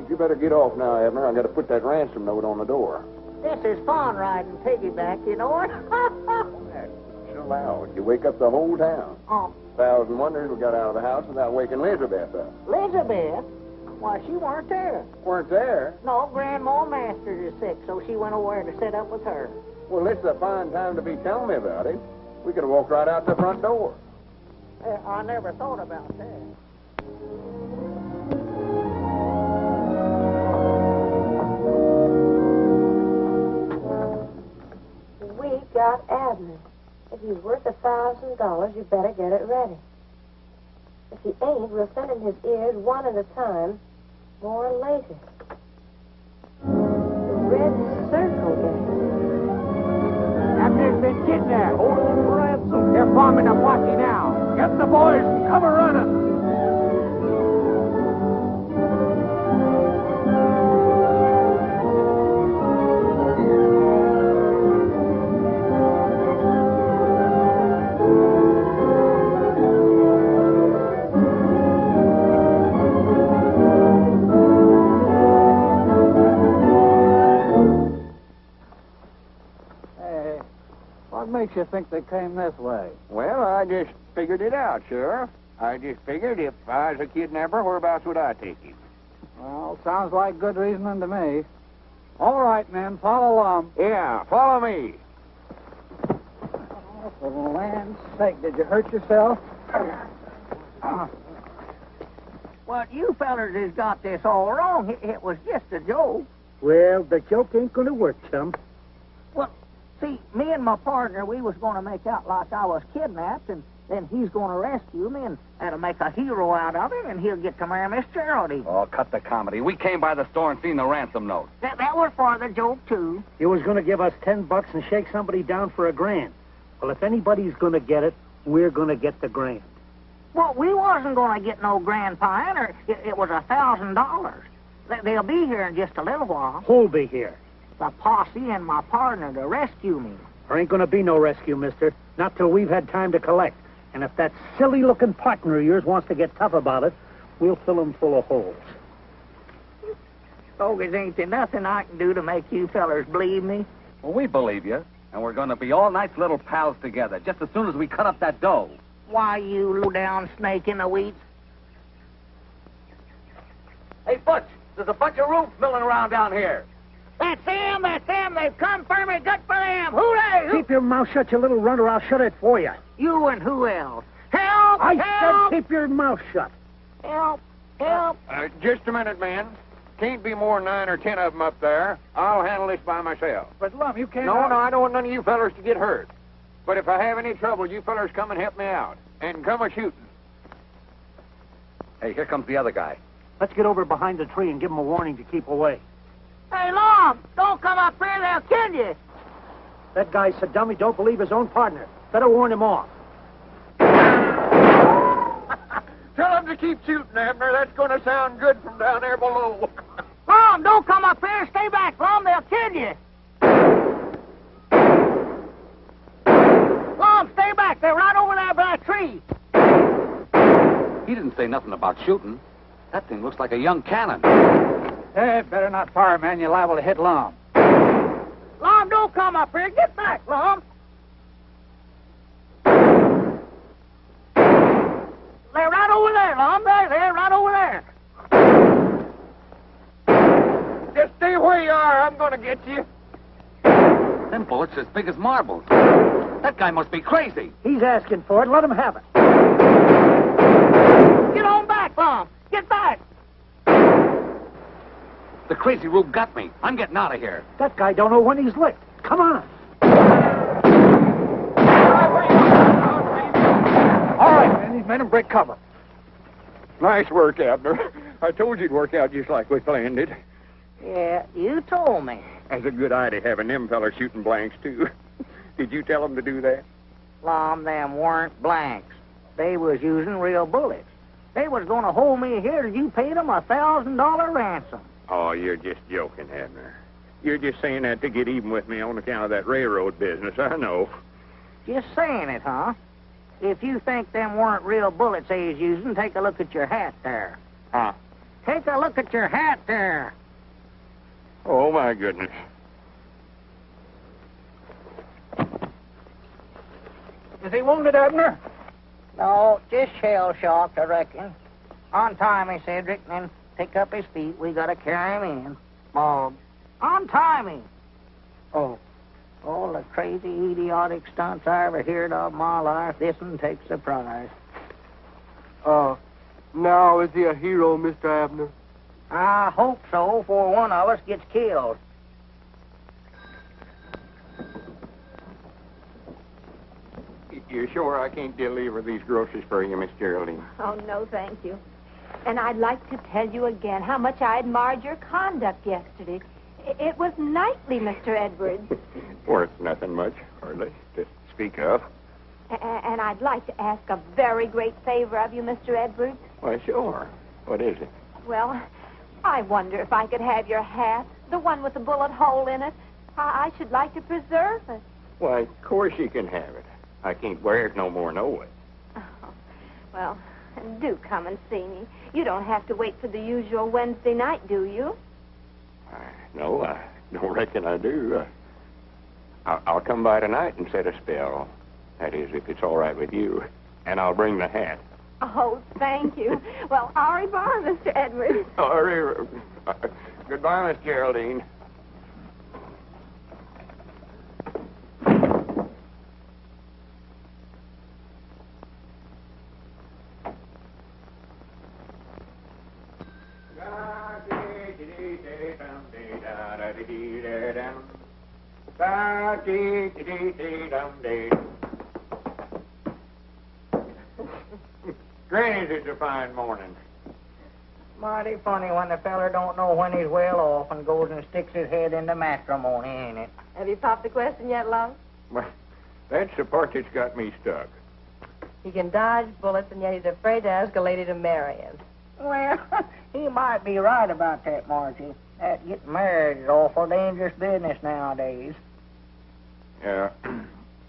You better get off now, Abner. I got to put that ransom note on the door. This is fun riding piggyback, you know it? Chill out. You wake up the whole town. Oh. 1,000 wonders we got out of the house without waking Elizabeth up. Elizabeth? Why, she weren't there. Weren't there? No, Grandma Masters is sick, so she went over to sit up with her. Well, this is a fine time to be telling me about it. We could have walked right out the front door. I never thought about that. We got Abner. If he's worth $1,000, you better get it ready. If he ain't, we'll send him his ears one at a time, more later. The Red Circle Gang. Abner's been kidnapped. Hold him for ransom. They're forming a posse now. Get the boys and cover running. What makes you think they came this way? Well, I just figured it out, Sheriff. I just figured if I was a kidnapper, whereabouts would I take him? Well, sounds like good reasoning to me. All right, men, follow along. Yeah, follow me. Oh, for the land's sake, did you hurt yourself? Well, you fellers has got this all wrong. It was just a joke. Well, the joke ain't going to work, chum. Well, see, me and my partner, we was going to make out like I was kidnapped, and then he's going to rescue me and that'll make a hero out of him, and he'll get to marry Miss Geraldine. Oh, cut the comedy. We came by the store and seen the ransom note. That was for the joke, too. You was going to give us $10 and shake somebody down for $1,000. Well, if anybody's going to get it, we're going to get the $1,000. Well, we wasn't going to get no grand pioneer. It was $1,000. They'll be here in just a little while. Who'll be here? The posse and my partner to rescue me. There ain't going to be no rescue, mister. Not till we've had time to collect. And if that silly-looking partner of yours wants to get tough about it, we'll fill him full of holes. Bogus, ain't there nothing I can do to make you fellers believe me? Well, we believe you, and we're going to be all nice little pals together just as soon as we cut up that dough. Why, you low-down snake in the weeds? Hey, Butch, there's a bunch of roofs milling around down here. That's them, that's them. They've come for me. Good for them. Hooray! Keep your mouth shut, you little runner. I'll shut it for you. You and who else? Help! I help! said keep your mouth shut. Help! Help! Just a minute, men. Can't be more than 9 or 10 of them up there. I'll handle this by myself. But, Lum, you can't... No, I don't want none of you fellers to get hurt. But if I have any trouble, you fellers come and help me out. And come a-shooting. Hey, here comes the other guy. Let's get over behind the tree and give him a warning to keep away. Hey, Lum! Don't come up here. They'll kill you. That guy's so dumb he don't believe his own partner. Better warn him off. Tell them to keep shooting, Abner. That's going to sound good from down there below. Lum, don't come up here. Stay back, Lum. They'll kill you. Lum, stay back. They're right over there by that tree. He didn't say nothing about shooting. That thing looks like a young cannon. Hey, better not fire, man. You're liable to hit Lum. Lum, don't come up here. Get back, Lum. They're right over there, Lum. They're right over there. Just stay where you are. I'm going to get you. Them bullets are as big as marbles. That guy must be crazy. He's asking for it. Let him have it. Get on back, Lum. Get back. The crazy rube got me. I'm getting out of here. That guy don't know when he's licked. Come on. All right, man. These men will break cover. Nice work, Abner. I told you it'd work out just like we planned it. Yeah, you told me. That's a good idea, having them fellas shooting blanks, too. Did you tell them to do that? Lum, them weren't blanks. They was using real bullets. They was going to hold me here till you paid them $1,000 ransom. Oh, you're just joking, Abner. You're just saying that to get even with me on account of that railroad business, I know. Just saying it, huh? If you think them weren't real bullets they was using, take a look at your hat there. Huh? Take a look at your hat there. Oh, my goodness. Is he wounded, Abner? No, just shell-shocked, I reckon. Untie me, Cedric, and then pick up his feet. We gotta carry him in. Mom. Untie me. Oh. All the crazy, idiotic stunts I ever heard of in my life, this one takes the prize. Now is he a hero, Mr. Abner? I hope so, before one of us gets killed. You sure I can't deliver these groceries for you, Miss Geraldine? Oh, no, thank you. And I'd like to tell you again how much I admired your conduct yesterday. It was knightly, Mr. Edwards. Worth nothing much, hardly, to speak of. And I'd like to ask a very great favor of you, Mr. Edwards. Why, sure. What is it? Well, I wonder if I could have your hat, the one with the bullet hole in it. I should like to preserve it. Why, of course you can have it. I can't wear it no more, no way. Oh, well, do come and see me. You don't have to wait for the usual Wednesday night, do you? No, I don't reckon I do. I'll come by tonight and set a spell. That is, if it's all right with you. And I'll bring the hat. Oh, thank you. Well, au revoir, Mr. Edwards. Goodbye, Miss Geraldine. Granny's, it's a fine morning. Mighty funny when the feller don't know when he's well off and goes and sticks his head into matrimony, ain't it? Have you popped the question yet, Lum? Well, that's the part that's got me stuck. He can dodge bullets, and yet he's afraid to ask a lady to marry him. Well, he might be right about that, Margie. That getting married is awful dangerous business nowadays.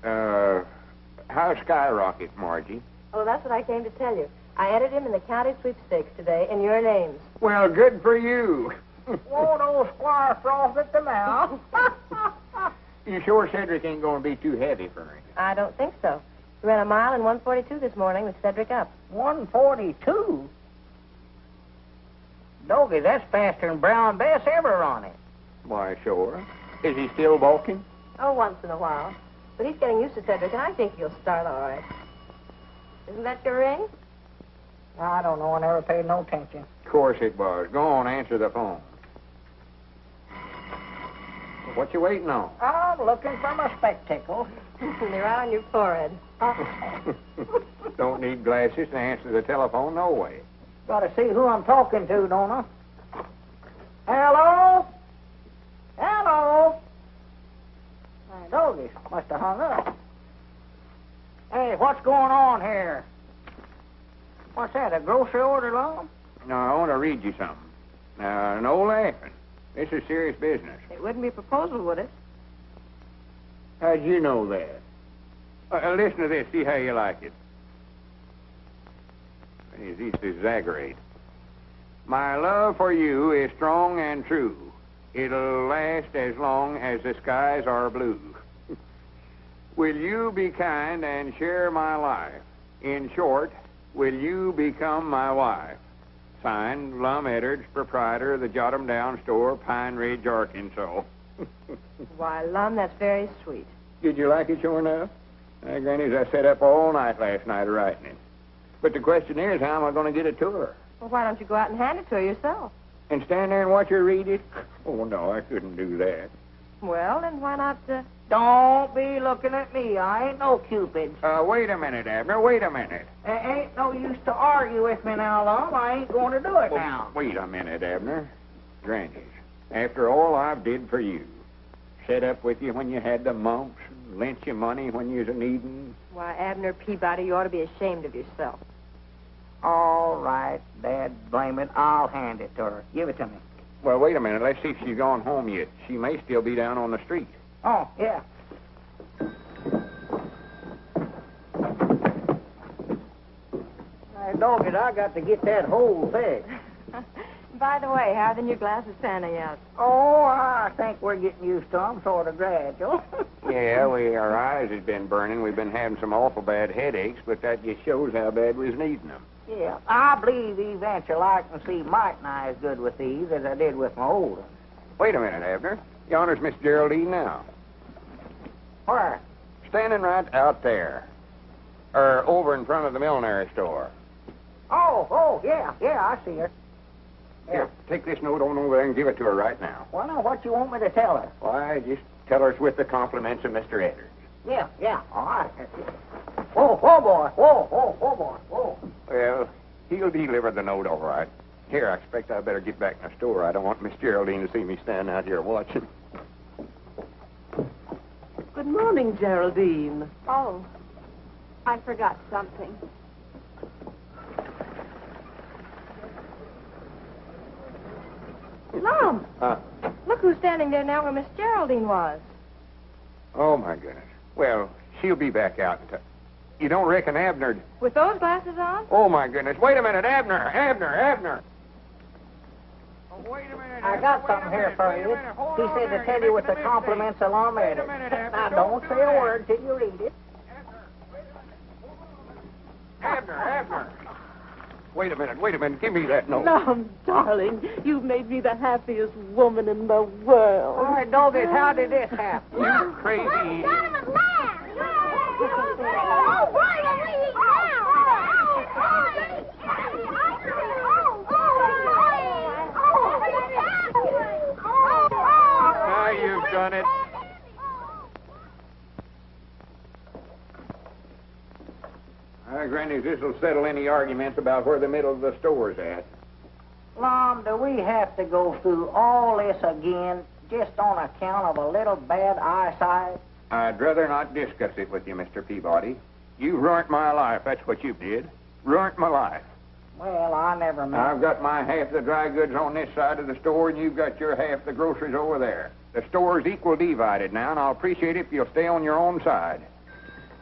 How's Skyrocket, Margie? Oh, that's what I came to tell you. I entered him in the county sweepstakes today in your names. Well, good for you. Won't old Squire froth at the mouth? You sure Cedric ain't going to be too heavy for him? I don't think so. He ran a mile in 1:42 this morning with Cedric up. 1:42? Doggy, that's faster than Brown Bess ever run it. Why, sure. Is he still balking? Oh, once in a while. But he's getting used to Cedric, and I think he'll start all right. Isn't that your ring? I don't know. I never paid no attention. Of course it was. Go on, answer the phone. What you waiting on? I'm looking for my spectacles. They're right on your forehead. Don't need glasses to answer the telephone, no way. Gotta see who I'm talking to, don't I? Hello? Hello? My doggies must have hung up. Hey, what's going on here? What's that, a grocery order, Lum? No, I want to read you something. Now, no laughing. This is serious business. It wouldn't be a proposal, would it? How'd you know that? Listen to this. See how you like it. He's used to exaggerate. My love for you is strong and true. It'll last as long as the skies are blue. Will you be kind and share my life? In short, will you become my wife? Signed, Lum Edwards, proprietor of the Jot-em-Down store, Pine Ridge, Arkansas. Why, Lum, that's very sweet. Did you like it, sure enough? Granny's, I sat up all night last night writing it. But the question is, how am I going to get it to her? Well, why don't you go out and hand it to her yourself? And stand there and watch her read it? Oh, no, I couldn't do that. Well, then why not... Don't be looking at me. I ain't no Cupid. Wait a minute, Abner. Wait a minute. Ain't no use to argue with me now, Lum. I ain't going to do it now. Wait a minute, Abner. Granny's, after all I've did for you, Set up with you when you had the mumps, and lent you money when you was a-needing. Why, Abner Peabody, you ought to be ashamed of yourself. All right, Dad, blame it. I'll hand it to her. Give it to me. Well, wait a minute. Let's see if she's gone home yet. She may still be down on the street. Oh, yeah. Hey, dog it, I got to get that whole thing. By the way, how are the new glasses panning out? Oh, I think we're getting used to them, sort of gradual. Yeah, our eyes has been burning. We've been having some awful bad headaches, but that just shows how bad we was needing them. Yeah, I believe eventually I can see might nigh as good with these as I did with my old ones. Wait a minute, Abner. Yonder's Miss Geraldine now. Where? Standing right out there. Or over in front of the millinery store. Oh, yeah, I see her. Here, take this note on over there and give it to her right now. Well, now, what you want me to tell her? Why, just tell her it's with the compliments of Mr. Edwards. Yeah, all right. Whoa, boy. Whoa. Well, he'll deliver the note all right. Here, I expect I better get back in the store. I don't want Miss Geraldine to see me standing out here watching. Good morning, Geraldine. Oh, I forgot something. Lum! Look who's standing there now where Miss Geraldine was. Oh, my goodness. Well, she'll be back out in time. You don't reckon Abner... With those glasses on? Oh, my goodness. Wait a minute, Abner. Oh, wait a minute. I got something here for you. He said to tell you with the compliments of Lum Edwards. Now, don't say a word till you read it. Abner. Wait a minute. Give me that note. Lum, darling, you've made me the happiest woman in the world. All right, doggies, how did this happen? You crazy... Now you've done it. Granny, this'll settle any arguments about where the middle of the store's at. Lum, do we have to go through all this again just on account of a little bad eyesight? I'd rather not discuss it with you, Mr. Peabody. You ruined my life, that's what you did. Ruined my life. Well, I never meant... I've got my half the dry goods on this side of the store, and you've got your half the groceries over there. The store's equal divided now, and I'll appreciate it if you'll stay on your own side.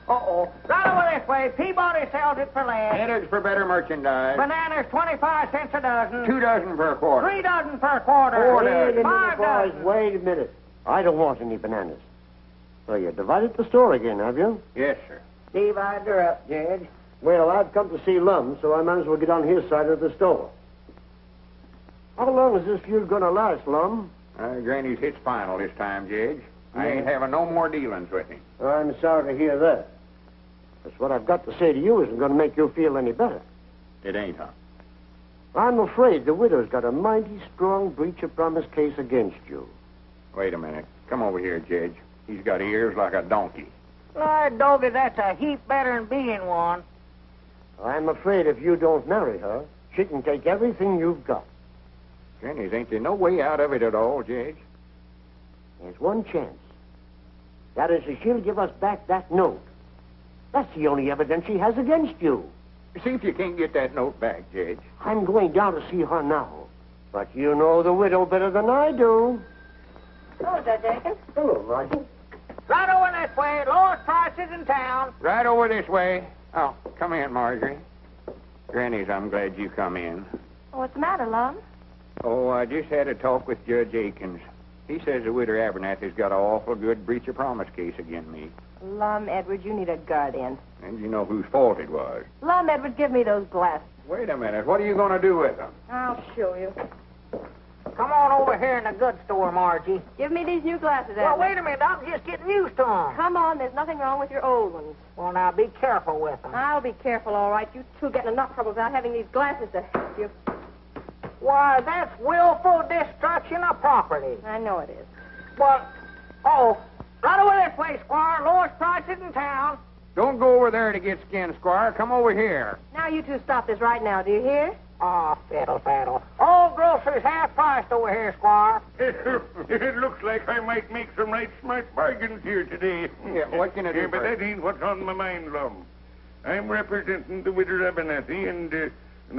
Uh-oh. Right over this way. Peabody sells it for less. Headers for better merchandise. Bananas, 25 cents a dozen. 2 dozen per quarter. 3 dozen per quarter. 4 dozen. 5 dozen. Wait a minute. I don't want any bananas. So you divided the store again, have you? Yes, sir. Divide her up, Judge. Well, I've come to see Lum, so I might as well get on his side of the store. How long is this feud going to last, Lum? Granny's hit's final this time, Judge. I ain't having no more dealings with him. I'm sorry to hear that. That's what I've got to say to you isn't going to make you feel any better. It ain't, huh? I'm afraid the widow's got a mighty strong breach of promise case against you. Wait a minute. Come over here, Judge. He's got ears like a donkey. Lord, doggy, that's a heap better than being one. I'm afraid if you don't marry her, she can take everything you've got. Granny's, ain't there no way out of it at all, Judge? There's one chance. That is, if she'll give us back that note. That's the only evidence she has against you. See if you can't get that note back, Judge. I'm going down to see her now. But you know the widow better than I do. Hello, Judge Aiken. Hello, Margie. Right over this way. Lowest prices in town. Right over this way. Oh, come in, Marjorie. Granny's, I'm glad you come in. What's the matter, Lum? Oh, I just had a talk with Judge Aikens. He says the widow Abernathy's got an awful good breach of promise case against me. Lum Edwards, you need a guardian. And you know whose fault it was. Lum Edwards, give me those glasses. Wait a minute. What are you going to do with them? I'll show you. Come on over here in the goods store, Margie. Give me these new glasses, Well, Abner. wait a minute. I'm just getting used to them. Come on, there's nothing wrong with your old ones. Well, now, be careful with them. I'll be careful, all right. You two getting enough trouble without having these glasses to help you. Why, that's willful destruction of property. I know it is. Well, right over this way, Squire. Lowest prices in town. Don't go over there to get skinned, Squire. Come over here. Now you two stop this right now, do you hear? Oh, fiddle faddle. Old grocery groceries half-priced over here, Squire. It looks like I might make some right smart bargains here today. Yeah, what can I do? But that ain't what's on my mind, Lum. I'm representing the widow Abernathy and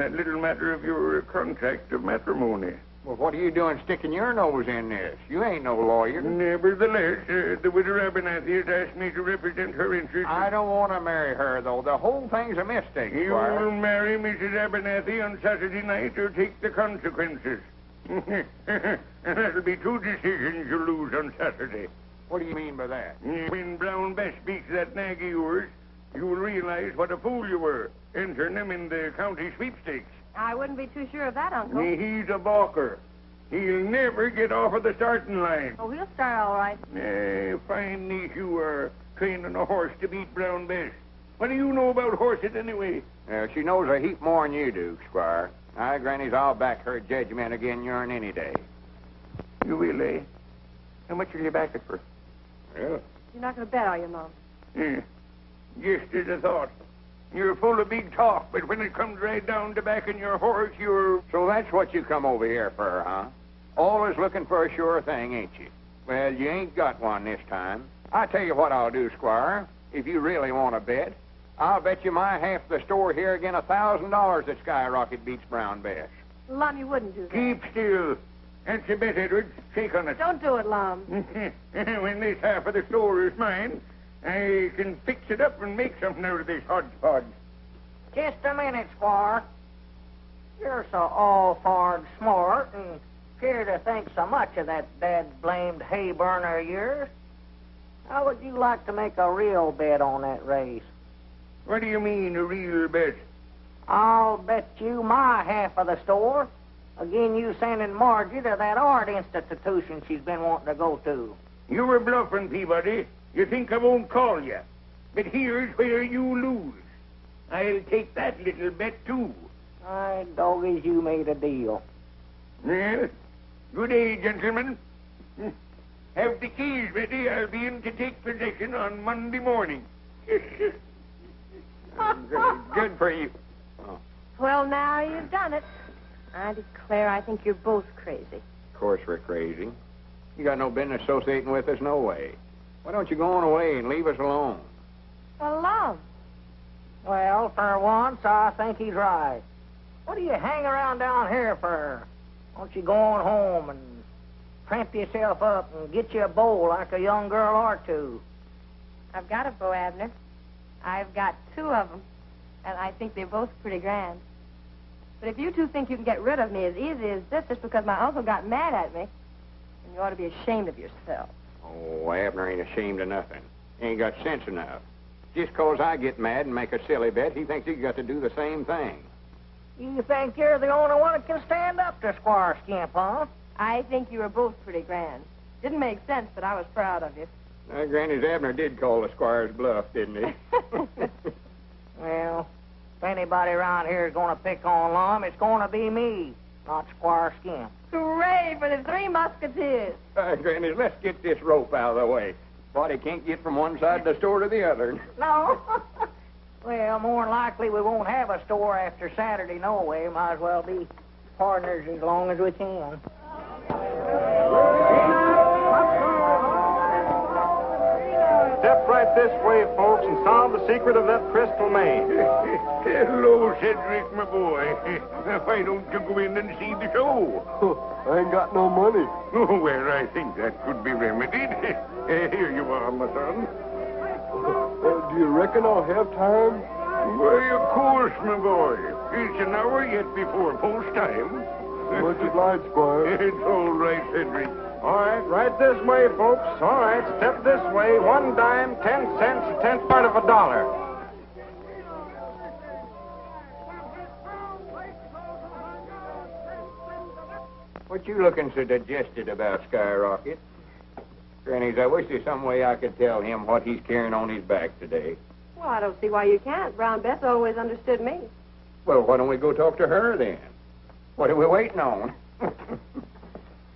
that little matter of your contract of matrimony. Well, what are you doing sticking your nose in this? You ain't no lawyer. Nevertheless, the widow Abernathy has asked me to represent her interests. I don't want to marry her, though. The whole thing's a mistake, Squire. You'll marry Mrs. Abernathy on Saturday night or take the consequences. And that'll be two decisions you'll lose on Saturday. What do you mean by that? When Brown Bess beats that nag of yours, you'll realize what a fool you were, entering him in the county sweepstakes. I wouldn't be too sure of that, Uncle. He's a balker. He'll never get off of the starting line. Oh, he'll start all right. Fine niece you are, training a horse to beat Brown Bess. What do you know about horses, anyway? She knows a heap more than you do, Squire. Grannies, I'll back her judgment again yourn any day. You will, eh? How much will you back it for? Well, You're not going to bet, are you, Mom? Just as I thought. You're full of big talk, but when it comes right down to backing your horse, you're... So that's what you come over here for, huh? Always looking for a sure thing, ain't you? Well, you ain't got one this time. I tell you what I'll do, Squire. If you really want to bet, I'll bet you my half the store here again $1,000 that Skyrocket beats Brown Bess. Lum, you wouldn't do that. Keep still. That's a bet, Edwards. Shake on it. Don't do it, Lum. When this half of the store is mine, I can fix it up and make something out of this hodgepodge. Just a minute, Squire. You're so all-farred smart and appear to think so much of that dad-blamed hay burner of yours. How would you like to make a real bet on that race? What do you mean, a real bet? I'll bet you my half of the store. Again, you sending Margie to that art institution she's been wanting to go to. You were bluffing, Peabody. You think I won't call you. But here's where you lose. I'll take that little bet, too. My doggies, you made a deal. Well, good day, gentlemen. Have the keys ready. I'll be in to take possession on Monday morning. Good for you. Oh. Well, now you've done it. I declare I think you're both crazy. Of course we're crazy. You got no business associating with us, no way. Why don't you go on away and leave us alone? Well, Lum. Well, for once, I think he's right. What do you hang around down here for? Why don't you go on home and tramp yourself up and get you a bow like a young girl or two? I've got a bow, Abner. I've got 2 of them, and I think they're both pretty grand. But if you two think you can get rid of me as easy as this just because my uncle got mad at me, then you ought to be ashamed of yourself. Oh, Abner ain't ashamed of nothing. He ain't got sense enough. Just 'cause I get mad and make a silly bet, he thinks he's got to do the same thing. You think you're the only one that can stand up to Squire Skimp, huh? I think you were both pretty grand. Didn't make sense, but I was proud of you. Granny's Abner did call the Squire's bluff, didn't he? Well, if anybody around here is going to pick on Lum, it's going to be me, not Squire Skimp. Hooray for the 3 Musketeers. Granny, let's get this rope out of the way. Body can't get from one side of the store to the other. No. Well, more than likely we won't have a store after Saturday, no way. Might as well be partners as long as we can. Step right this way, folks, and solve the secret of that crystal maze. Hello, Cedric, my boy. Why don't you go in and see the show? I ain't got no money. Oh, well, I think that could be remedied. Here you are, my son. Do you reckon I'll have time? Why, of course, my boy. It's an hour yet before post time. Much obliged, Squire. It's all right, Cedric. All right, right this way, folks. All right, step this way. 1 dime, 10 cents, a 10th part of a dollar. What you looking so digested about, Skyrocket? Grannies, I wish there's some way I could tell him what he's carrying on his back today. Well, I don't see why you can't. Brown Bess always understood me. Well, why don't we go talk to her, then? What are we waiting on?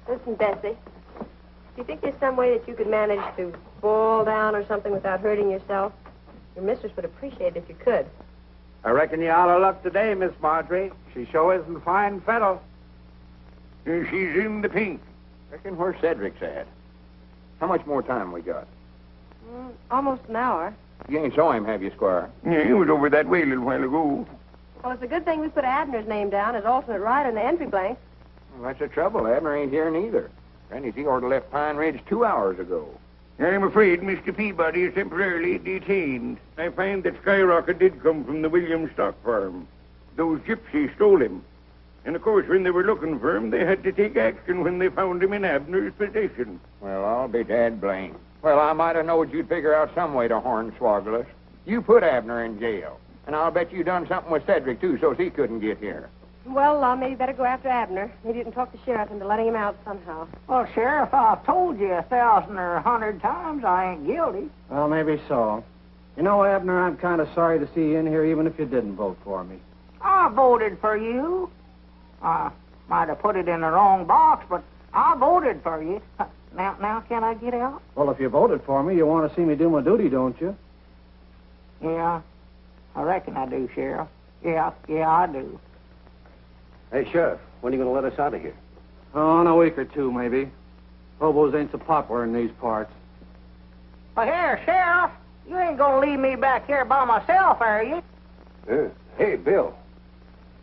Listen, Bessie. Do you think there's some way that you could manage to fall down or something without hurting yourself? Your mistress would appreciate it if you could. I reckon you're out of luck today, Miss Marjorie. She sure isn't fine fettle. She's in the pink. Reckon where Cedric's at. How much more time we got? Almost an hour. You ain't saw him, have you, Squire? Yeah, he was over that way a little while ago. Well, it's a good thing we put Abner's name down as alternate rider in the entry blank. Well, that's the trouble. Abner ain't here neither. Granny's he ought to left Pine Ridge 2 hours ago. I'm afraid Mr. Peabody is temporarily detained. I find that Skyrocket did come from the Williams stock farm. Those gypsies stole him. And, of course, when they were looking for him, they had to take action when they found him in Abner's possession. Well, I'll be dad blamed. Well, I might have knowed you'd figure out some way to hornswoggle us. You put Abner in jail. And I'll bet you done something with Cedric, too, so he couldn't get here. Well, maybe better go after Abner. Maybe you can talk the sheriff into letting him out somehow. Well, Sheriff, I've told you 1,000 or 100 times I ain't guilty. Well, maybe so. You know, Abner, I'm kind of sorry to see you in here, even if you didn't vote for me. I voted for you. I might have put it in the wrong box, but I voted for you. Now, can I get out? Well, if you voted for me, you want to see me do my duty, don't you? Yeah, I reckon I do, Sheriff. Yeah, I do. Hey, Sheriff, when are you going to let us out of here? Oh, in a week or two, maybe. Hobos ain't so popular in these parts. Well, here, Sheriff, you ain't going to leave me back here by myself, are you? Hey, Bill.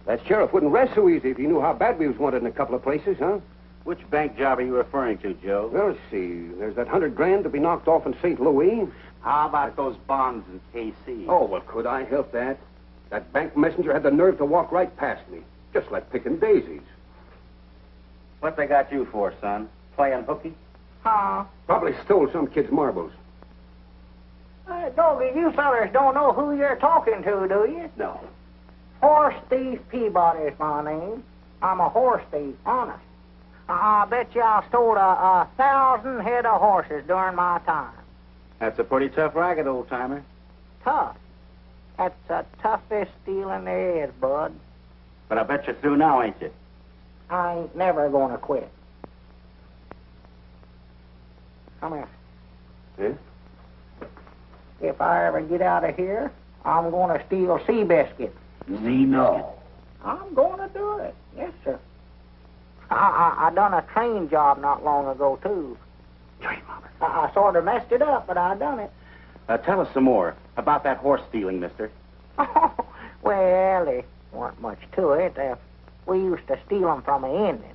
That sheriff wouldn't rest so easy if he knew how bad we was wanted in a couple of places, huh? Which bank job are you referring to, Joe? Well, let's see. There's that $100,000 to be knocked off in St. Louis. How about those bonds in KC? Oh, well, could I help that? That bank messenger had the nerve to walk right past me, just like picking daisies. What they got you for, son? Playing hooky? Huh? Probably stole some kid's marbles. Doggy, you fellers don't know who you're talking to, do you? No. Horse Thief Peabody is my name. I'm a horse thief, honest. I bet you I stole 1,000 head of horses during my time. That's a pretty tough racket, old-timer. Tough? That's the toughest stealing there is, bud. But I bet you're through now, ain't you? I ain't never gonna quit. Come here. Yeah? If I ever get out of here, I'm gonna steal sea biscuit. No. I'm gonna do it. Yes, sir. I done a train job not long ago, too. Train robber. I sort of messed it up, but I done it. Tell us some more about that horse stealing, mister. Well, there weren't much to it. We used to steal them from the Indians.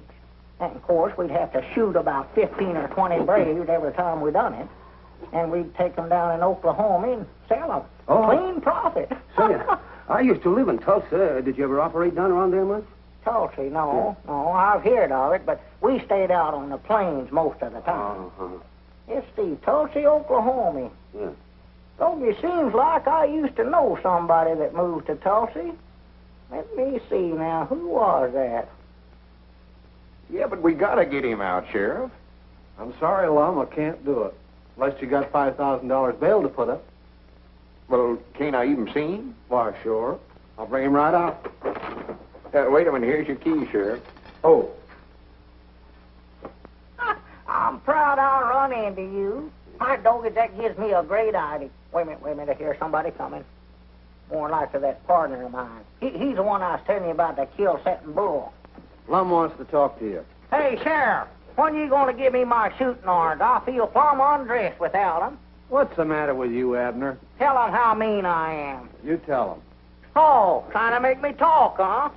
And, of course, we'd have to shoot about 15 or 20 braves every time we done it. And we'd take them down in Oklahoma and sell them. Oh. Clean profit. Say, I used to live in Tulsa. Did you ever operate down around there much? Tulsa, no. I've heard of it, but we stayed out on the plains most of the time. Uh-huh. It's the Tulsa, Oklahoma. Yeah. Don't it seems like I used to know somebody that moved to Tulsa. Let me see now. Who was that? Yeah, but we gotta get him out, Sheriff. I'm sorry, Lum, I can't do it. Unless you got $5,000 bail to put up. Well, can't I even see him? Why, sure. I'll bring him right out. Wait a minute. Here's your key, Sheriff. Oh. I'm proud I run into you. My doggy, that gives me a great idea. Wait a minute. I hear somebody coming. More likely that partner of mine. He's the one I was telling you about that kill-setting bull. Lum wants to talk to you. Hey, Sheriff, when you going to give me my shooting irons? I feel plumb undressed without them. What's the matter with you, Abner? Tell them how mean I am. You tell him. Oh, trying to make me talk, huh?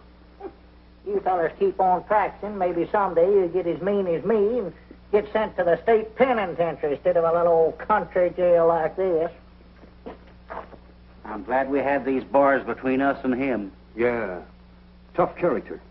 You fellas keep on practicing. Maybe someday you'll get as mean as me and get sent to the state penitentiary instead of a little old country jail like this. I'm glad we had these bars between us and him. Yeah. Tough character.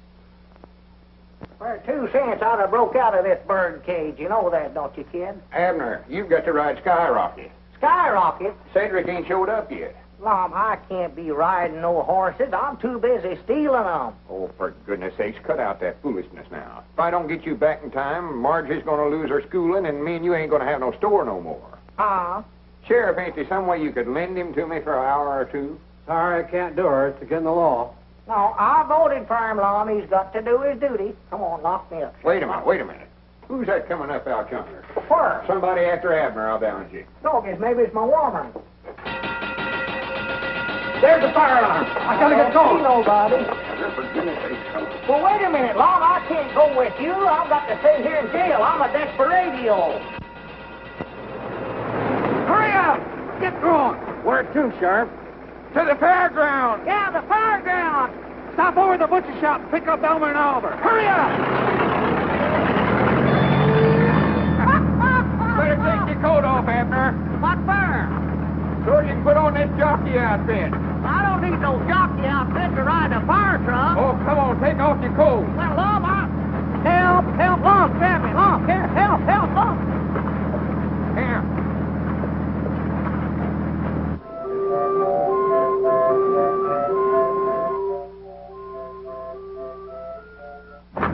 For 2 cents, I'd have broke out of this bird cage. You know that, don't you, kid? Abner, you've got to ride Skyrocket. Skyrocket? Cedric ain't showed up yet. Lum, I can't be riding no horses. I'm too busy stealing them. Oh, for goodness sakes, cut out that foolishness now. If I don't get you back in time, Margie's going to lose her schooling, and me and you ain't going to have no store no more. Huh? Sheriff, ain't there some way you could lend him to me for an hour or two? Sorry, I can't do her. It's against the law. No, I voted for him, Lum. He's got to do his duty. Come on, lock me up. Wait a minute. Who's that coming up out yonder? Where? Somebody after Abner, I'll balance you. Doggies, maybe it's my woman. There's the fire alarm. I gotta get I don't going. see nobody. for goodness sake, come on. Well, wait a minute, Lum. I can't go with you. I've got to stay here in jail. I'm a desperadio. Hurry up! Get going! Where to, Sheriff? To the fairground! Yeah, the fairground. Stop over at the butcher shop and pick up Elmer and Oliver. Hurry up! Better take your coat off, Abner. What for? So you can put on this jockey outfit. I don't need no jockey outfit to ride a fire truck. Oh, come on, take off your coat. Well, Lum, help, Lum, grab me, Lum, here, help, Lum. Here.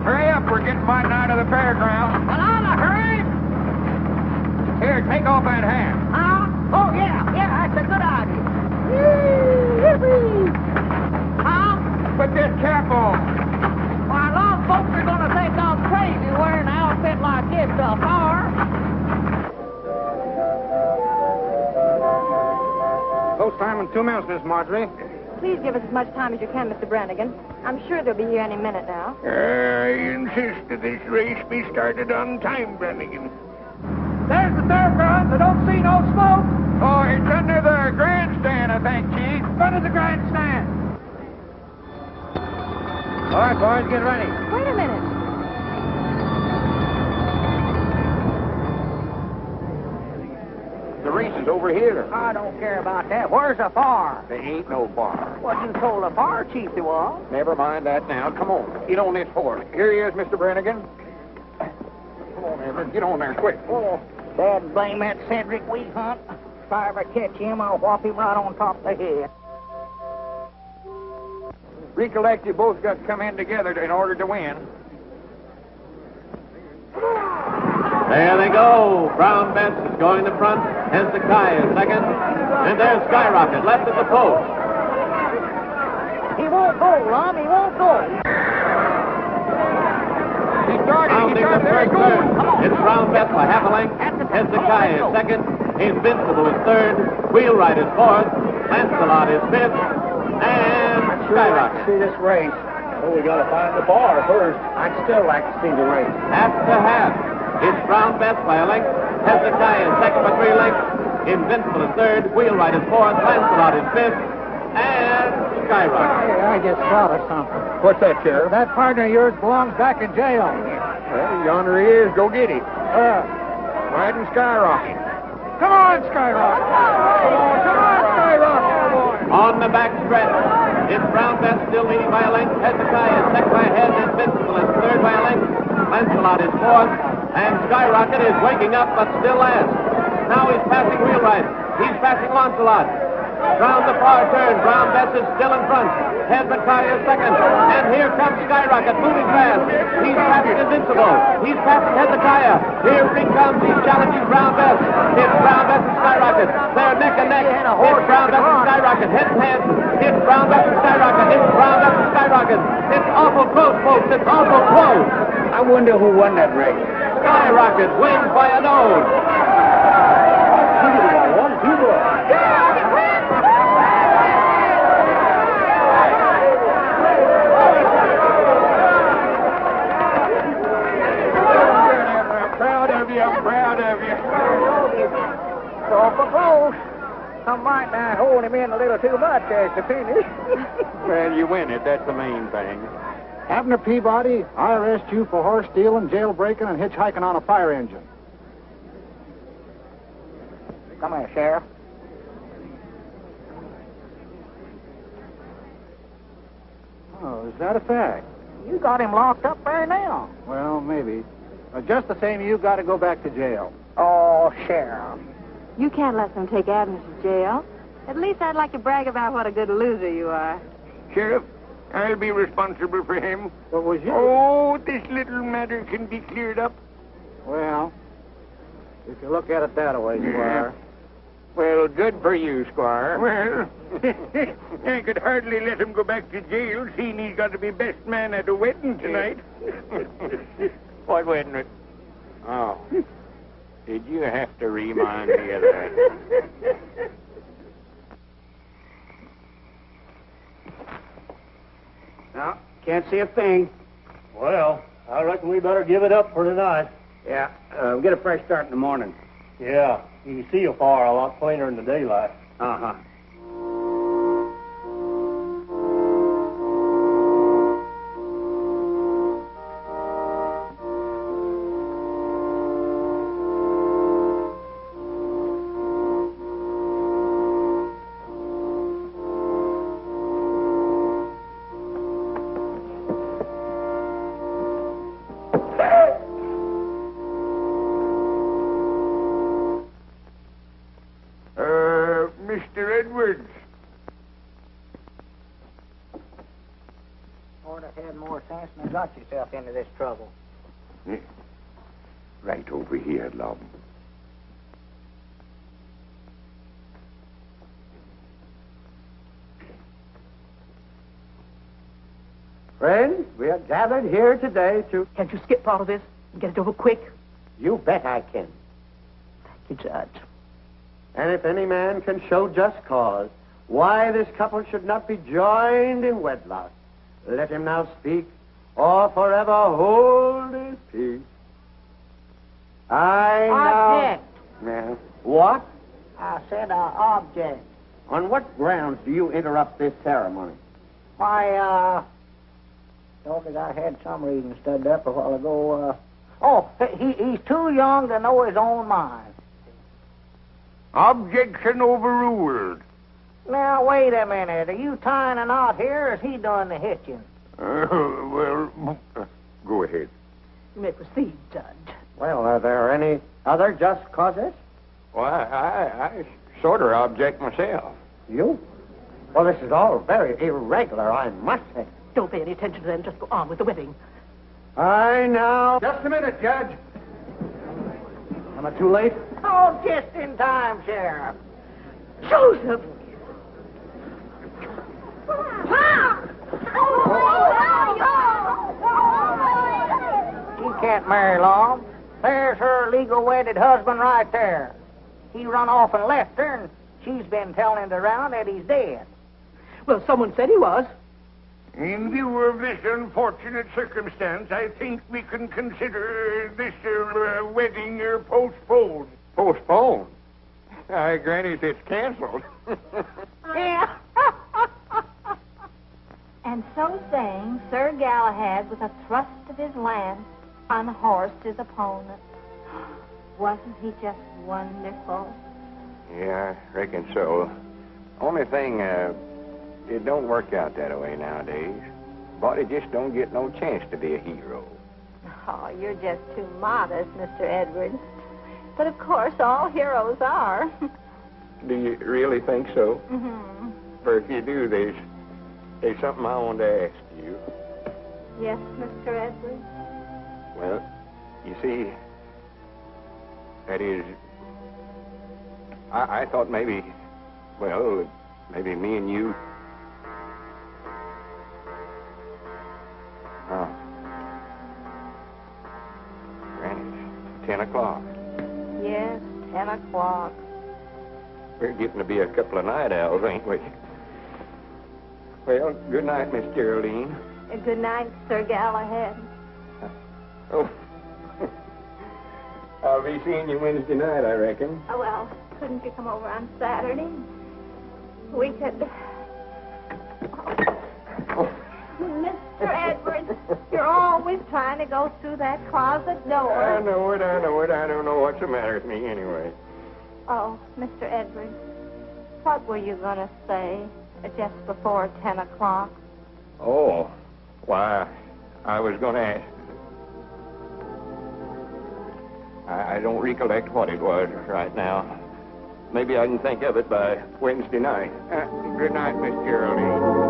Hurry up, we're getting mighty out of the fairground. Well, I'm a hurry. Here, take off that hat. Huh? Oh, yeah, that's a good idea. Yippee! Huh? Put this cap on. Why, Lum, folks are going to think I'm crazy wearing an outfit like this to a fire. Post time in 2 minutes, Miss Marjorie. Please give us as much time as you can, Mr. Brannigan. I'm sure they'll be here any minute now. I insist that this race be started on time, Brannigan. There's the fairgrounds. I don't see no smoke. Oh, it's under the grandstand, I think, Chief. Under the grandstand. All right, boys, get ready. Wait a minute. The race is over here. I don't care about that. Where's the fire? There ain't no bar. Well, you told the fire chief there was. Never mind that now. Come on. Get on this horse. Here he is, Mr. Brannigan. Come on, Everett. Get on there quick. Oh, Dad blame that Cedric Wheat Hunt. If I ever catch him, I'll whop him right on top of the head. Recollect you both got to come in together in order to win. There they go. Brown Bess is going to front. Hezekiah is second. And there's Skyrocket left at the post. He won't go, Lum. He won't go. Rounding the first turn. It's Brown Bess by half a length. Hezekiah is second. Invincible is third. Wheelwright is fourth. Lancelot is fifth. And Skyrocket. See this race. Oh, we got to find the bar first. I'd still like to see the race. Half to half. It's Brown Bess by a length. Hezekiah is second by 3 lengths. Invincible is third. Wheelwright is fourth. Lancelot is fifth. And Skyrocket. Hey, I just thought of something. What's that, Sheriff? That partner of yours belongs back in jail. Well, yonder he is. Go get him. Riding Skyrocket. Come on, Skyrocket. Come on, Skyrocket. On the back stretch, it's Brown Bess still leading by a length. Hezekiah is second by a head. Invincible is third by a length. Lancelot is fourth. And Skyrocket is waking up, but still last. Now he's passing Wheelwright. He's passing Lancelot. Round the far turn, Brown Bess is still in front. Hezekiah is second. And here comes Skyrocket, moving fast. He's passing Invincible. He's passing Hezekiah. Here he comes. He's challenging Brown Bess. It's Brown Bess and Skyrocket. They're neck and neck. It's Brown Bess and Skyrocket, head and head. It's Brown Bess and Skyrocket. It's Brown Bess and Skyrocket. It's awful close, folks. It's awful close. I wonder who won that race. Skyrocket wins by a nose. I'm proud of you. So for close. Some might not hold him in a little too much as to finish. Well, you win it. That's the main thing. Abner Peabody, I arrest you for horse stealing, jailbreaking, and hitchhiking on a fire engine. Come here, Sheriff. Oh, is that a fact? You got him locked up there now. Well, maybe. Just the same, you've got to go back to jail. Oh, Sheriff. You can't let them take Abner to jail. At least I'd like to brag about what a good loser you are. Sheriff, I'll be responsible for him. What was you? Oh, this little matter can be cleared up. Well, if you look at it that way, Squire. Well, good for you, Squire. Well, I could hardly let him go back to jail, seeing he's got to be best man at a wedding tonight. What wedding? Oh. Did you have to remind me of that? Now, Can't see a thing. Well, I reckon we better give it up for tonight. Yeah, we'll get a fresh start in the morning. Yeah, you can see afar a lot plainer in the daylight. Uh-huh. Mr. Edwards. Ought to have had more sense than got yourself into this trouble. Right over here, Lum. Friends, we are gathered here today to... Can't you skip part of this and get it over quick? You bet I can. Thank you, Judge. And if any man can show just cause why this couple should not be joined in wedlock, let him now speak, or forever hold his peace. Object. Now... What? I said object. On what grounds do you interrupt this ceremony? Why, thought that I had some reason studied up a while ago. He's too young to know his own mind. Objection overruled. Now, wait a minute. Are you tying a knot here, or is he doing the hitching? Go ahead. You may proceed, Judge. Well, are there any other just causes? Well, I sort of object myself. You? Well, this is all very irregular, I must say. Don't pay any attention to them. Just go on with the wedding. I now... Just a minute, Judge. Am I too late? Oh, just in time, Sheriff. Joseph! She can't marry Lum. There's her legal wedded husband right there. He run off and left her, and she's been telling it around that he's dead. Well, someone said he was. In view of this unfortunate circumstance, I think we can consider this wedding postponed. Postponed? I grant it, it's canceled. Yeah. And so saying, Sir Galahad, with a thrust of his lance, unhorsed his opponent. Wasn't he just wonderful? Yeah, I reckon so. Only thing, it don't work out that way nowadays. Body just don't get no chance to be a hero. Oh, you're just too modest, Mr. Edwards. But of course, all heroes are. Do you really think so? Mm-hmm. For if you do, there's something I want to ask you. Yes, Mr. Edwards? Well, you see, that is, I thought maybe me and you... Oh. Granny, 10 o'clock. Yes, 10 o'clock. We're getting to be a couple of night owls, ain't we? Well, good night, Miss Geraldine. Good night, Sir Galahad. Oh. I'll be seeing you Wednesday night, I reckon. Oh, well, couldn't you come over on Saturday? We could... Oh. Mr. Edwards, you're always trying to go through that closet door. I know it. I don't know what's the matter with me anyway. Oh, Mr. Edwards, what were you going to say just before 10 o'clock? Oh, why, I was going to ask. I don't recollect what it was right now. Maybe I can think of it by Wednesday night. Good night, Miss Geraldine.